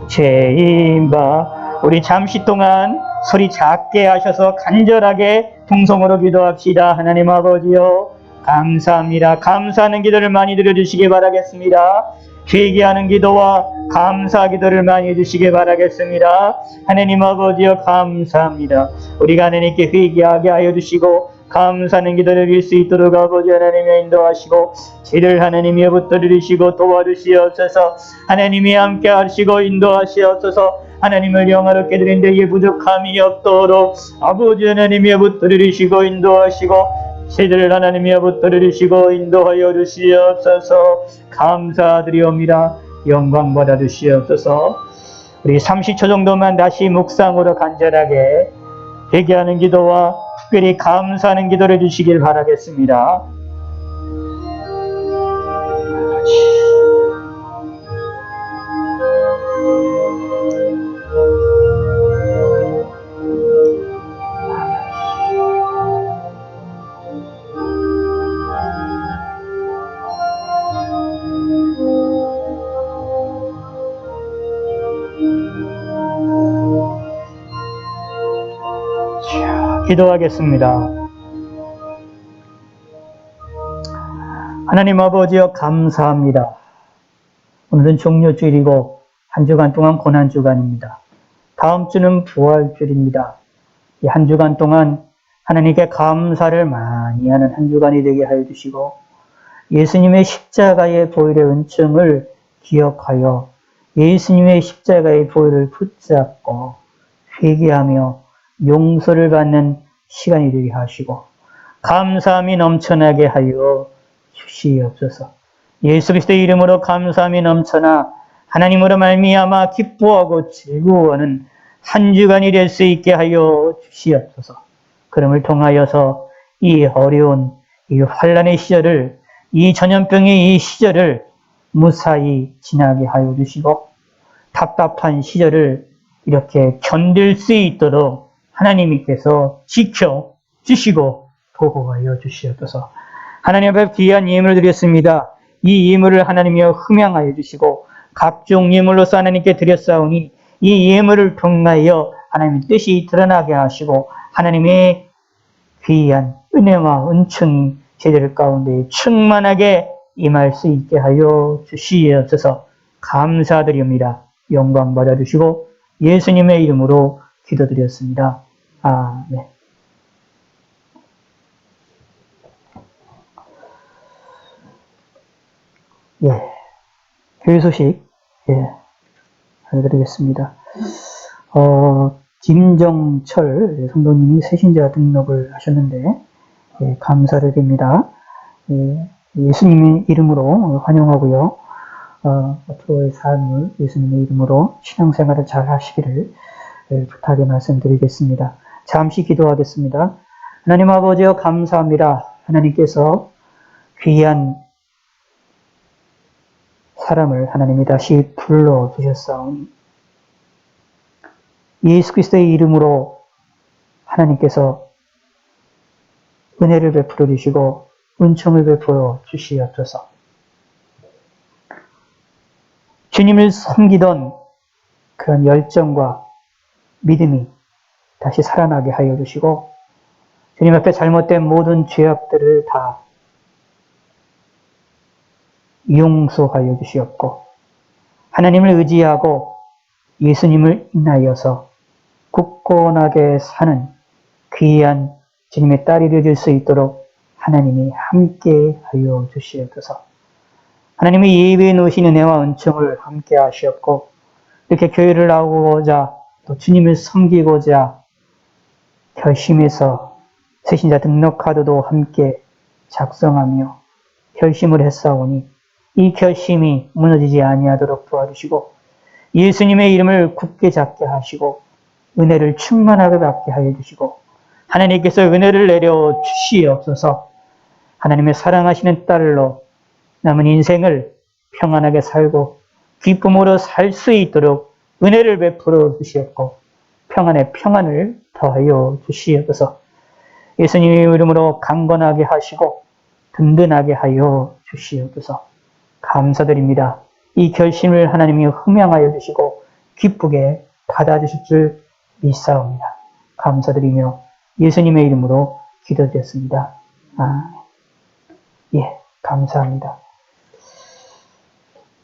죄인 바. 우리 잠시 동안 소리 작게 하셔서 간절하게 통성으로 기도합시다. 하나님 아버지요 감사합니다. 감사하는 기도를 많이 들어주시기 바라겠습니다. 회개하는 기도와 감사 기도를 많이 해주시기 바라겠습니다. 하나님 아버지여 감사합니다. 우리가 하나님께 회개하게 하여 주시고 감사하는 기도를 드릴 수 있도록 아버지 하나님이 인도하시고 죄를 하나님이 붙들으시고 도와주시옵소서. 하나님이 함께 하시고 인도하시옵소서. 하나님을 영화롭게 드린 데에 부족함이 없도록 아버지 하나님이 붙들으시고 인도하시고 죄를 하나님이 붙들으시고 인도하여 주시옵소서. 감사드리옵니다. 영광 받아 주시옵소서. 우리 30초 정도만 다시 묵상으로 간절하게 회개하는 기도와 특별히 감사하는 기도를 해주시길 바라겠습니다. 기도하겠습니다. 하나님 아버지여 감사합니다. 오늘은 종료주일이고 한 주간 동안 고난주간입니다. 다음 주는 부활주일입니다. 이 한 주간 동안 하나님께 감사를 많이 하는 한 주간이 되게 하여 주시고 예수님의 십자가의 보혈의 은총을 기억하여 예수님의 십자가의 보혈을 붙잡고 회개하며 용서를 받는 시간이 되게 하시고 감사함이 넘쳐나게 하여 주시옵소서. 예수 그리스도의 이름으로 감사함이 넘쳐나 하나님으로 말미암아 기뻐하고 즐거워하는 한 주간이 될 수 있게 하여 주시옵소서. 그럼을 통하여서 이 어려운 이 환난의 시절을 이 전염병의 이 시절을 무사히 지나게 하여 주시고 답답한 시절을 이렇게 견딜 수 있도록 하나님께서 지켜주시고 보호하여 주시옵소서. 하나님 앞에 귀한 예물을 드렸습니다. 이 예물을 하나님이여 흠양하여 주시고 각종 예물로서 하나님께 드렸사오니 이 예물을 통하여 하나님의 뜻이 드러나게 하시고 하나님의 귀한 은혜와 은총이 제들 가운데 충만하게 임할 수 있게 하여 주시옵소서. 감사드립니다. 영광 받아주시고 예수님의 이름으로 기도드렸습니다. 아멘. 예, 교회 소식 알려드리겠습니다. 김정철 성도님이 새신자 등록을 하셨는데 감사를 드립니다. 예수님의 이름으로 환영하고요. 앞으로의 삶을 예수님의 이름으로 신앙생활을 잘 하시기를 부탁의 말씀드리겠습니다. 잠시 기도하겠습니다. 하나님 아버지여 감사합니다. 하나님께서 귀한 사람을 하나님이 다시 불러주셨사오니 예수 그리스도의 이름으로 하나님께서 은혜를 베풀어 주시고 은총을 베풀어 주시옵소서. 주님을 섬기던 그런 열정과 믿음이 다시 살아나게 하여 주시고 주님 앞에 잘못된 모든 죄악들을 다 용서하여 주시옵고 하나님을 의지하고 예수님을 인하여서 굳건하게 사는 귀한 주님의 딸이 되어질 수 있도록 하나님이 함께 하여 주시옵소서. 하나님의 예배해 놓으신 은혜와 은총을 함께 하시옵고 이렇게 교회를 나오고자 또 주님을 섬기고자 결심해서 새신자 등록 카드도 함께 작성하며 결심을 했사오니 이 결심이 무너지지 아니하도록 도와주시고 예수님의 이름을 굳게 잡게 하시고 은혜를 충만하게 받게 하여 주시고 하나님께서 은혜를 내려 주시옵소서. 하나님의 사랑하시는 딸로 남은 인생을 평안하게 살고 기쁨으로 살 수 있도록 은혜를 베풀어 주시옵고 평안의 평안을 더하여 주시옵소서. 예수님의 이름으로 강건하게 하시고 든든하게 하여 주시옵소서. 감사드립니다. 이 결심을 하나님이 흠양하여 주시고 기쁘게 받아주실 줄 믿사옵니다. 감사드리며 예수님의 이름으로 기도드렸습니다. 예, 감사합니다.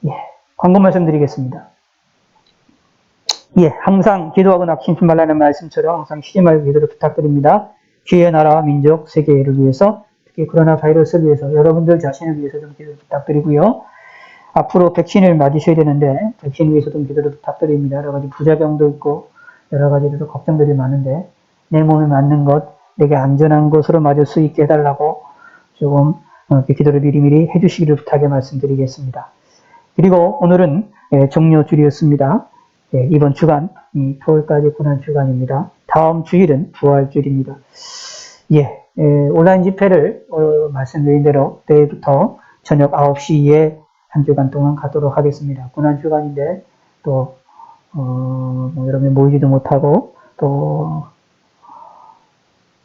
예, 광고 말씀드리겠습니다. 예, 항상 기도하고 낙심치 말라는 말씀처럼 항상 쉬지 말고 기도를 부탁드립니다. 주의 나라와 민족, 세계를 위해서 특히 코로나 바이러스를 위해서 여러분들 자신을 위해서 좀 기도를 부탁드리고요. 앞으로 백신을 맞으셔야 되는데 백신을 위해서 좀 기도를 부탁드립니다. 여러 가지 부작용도 있고 여러 가지로 걱정들이 많은데 내 몸에 맞는 것, 내게 안전한 것으로 맞을 수 있게 해달라고 조금 기도를 미리미리 해주시기를 부탁의 말씀드리겠습니다. 그리고 오늘은 종료주일이었습니다. 이번 주간, 토요일까지 고난주간입니다. 다음 주일은 부활주일입니다. 온라인 집회를 말씀드린 대로 내일부터 저녁 9시에 한 주간 동안 가도록 하겠습니다. 고난주간인데 또 여러분이 모이지도 못하고 또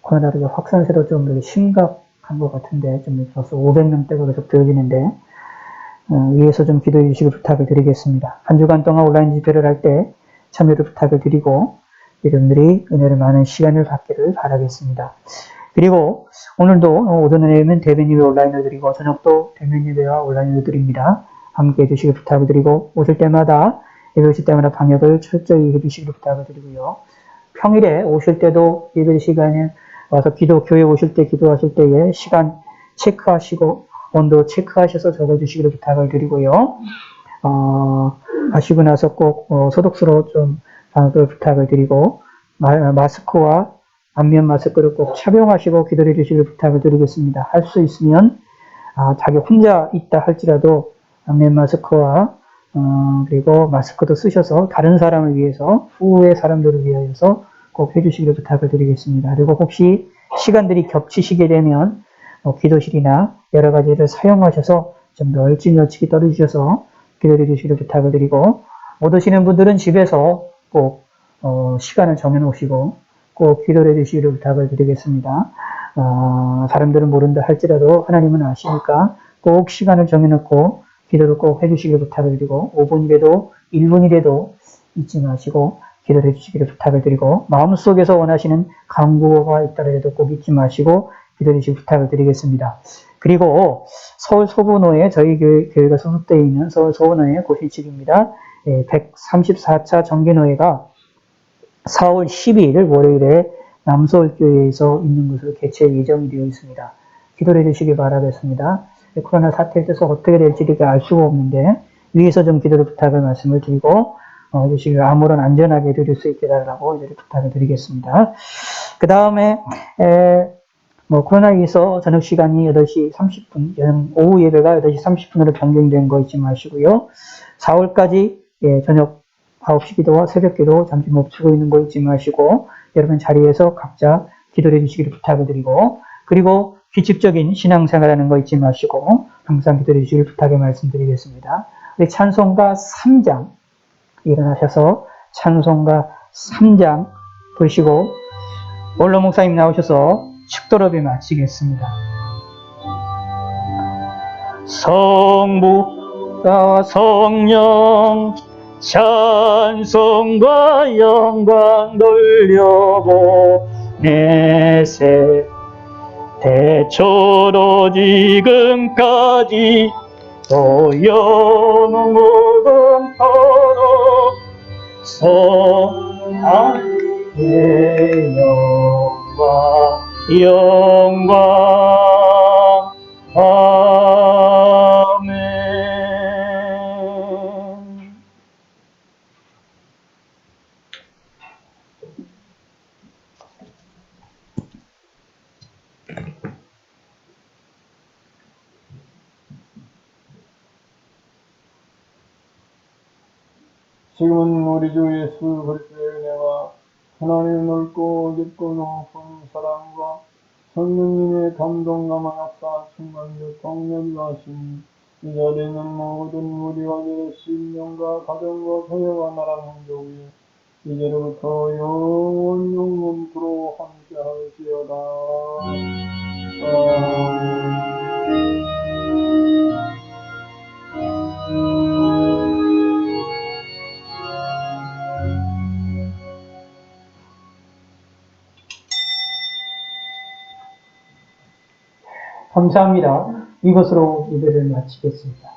코로나19 확산세도 좀 심각한 것 같은데 좀 벌써 500명대가 계속 되어지는데 위에서 좀 기도해 주시기 부탁을 드리겠습니다. 한 주간 동안 온라인 집회를 할 때 참여를 부탁을 드리고 여러분들이 은혜를 많은 시간을 갖기를 바라겠습니다. 그리고 오늘도 오전 예배는 대면 예배 온라인으로 드리고 저녁도 대면 예배와 온라인으로 드립니다. 함께 해주시기 부탁을 드리고 오실 때마다 예배 오실 때마다 방역을 철저히 해주시기 부탁을 드리고요. 평일에 오실 때도 예배 시간에 와서 교회 오실 때 기도하실 때에 시간 체크하시고 온도 체크하셔서 적어주시기를 부탁을 드리고요. 가시고 나서 꼭 소독수로 좀 방역을 부탁을 드리고 마스크와 안면 마스크를 꼭 착용하시고 기도해 주시길 부탁을 드리겠습니다. 할 수 있으면 자기 혼자 있다 할지라도 안면 마스크와 그리고 마스크도 쓰셔서 다른 사람을 위해서 후의 사람들을 위해서 꼭 해주시기를 부탁을 드리겠습니다. 그리고 혹시 시간들이 겹치시게 되면 기도실이나 여러 가지를 사용하셔서 좀 널찍널찍이 떨어지셔서 기도해 주시기를 부탁을 드리고 못 오시는 분들은 집에서 꼭 시간을 정해 놓으시고 꼭 기도해 주시기를 부탁을 드리겠습니다. 사람들은 모른다 할지라도 하나님은 아시니까 꼭 시간을 정해 놓고 기도를 꼭 해주시기를 부탁을 드리고 5분이라도 1분이라도 잊지 마시고 기도를 해주시기를 부탁을 드리고 마음속에서 원하시는 간구가 있더라도 꼭 잊지 마시고 기도해 주시기 부탁을 드리겠습니다. 그리고 서울 소부노에 저희 교회가 소속되어 있는 서울 소부노의 고신칙입니다. 134차 정기노회가 4월 12일 월요일에 남서울교회에서 있는 것으로 개최 예정이 되어 있습니다. 기도를 해주시기 바라겠습니다. 코로나 사태에 대해서 어떻게 될지 알 수가 없는데 위에서 좀 기도를 부탁을 말씀을 드리고 해주시길 아무런 안전하게 드릴 수 있게 해달라고 부탁을 드리겠습니다. 그 다음에 코로나19에서 저녁 시간이 8시 30분, 오후 예배가 8시 30분으로 변경된 거 잊지 마시고요. 4월까지 저녁 9시 기도와 새벽 기도 잠시 멈추고 있는 거 잊지 마시고 여러분 자리에서 각자 기도를 해주시기를 부탁을 드리고 그리고 규칙적인 신앙생활하는 거 잊지 마시고 항상 기도해 주시길 부탁의 말씀드리겠습니다. 우리 찬송가 3장 일어나셔서 찬송가 3장 보시고 원로 목사님 나오셔서 축도rop에 마치겠습니다. 성부와 성령 찬송과 영광 돌려보 내세 대초로 지금까지 또 영원 무궁토록 성하의 영광 아멘. 지금은 우리 주 예수 그리스도의 은혜와 하나님 넓고 깊고 높은 사랑과 성령님의 감동감화 역사 충만히 동력하신 이 자리에 있는 모든 우리와 내 신령과 가정과 교회와 나라 민족이 이제로부터 영원토록 함께할지어다. 감사합니다. 이것으로 예배를 마치겠습니다.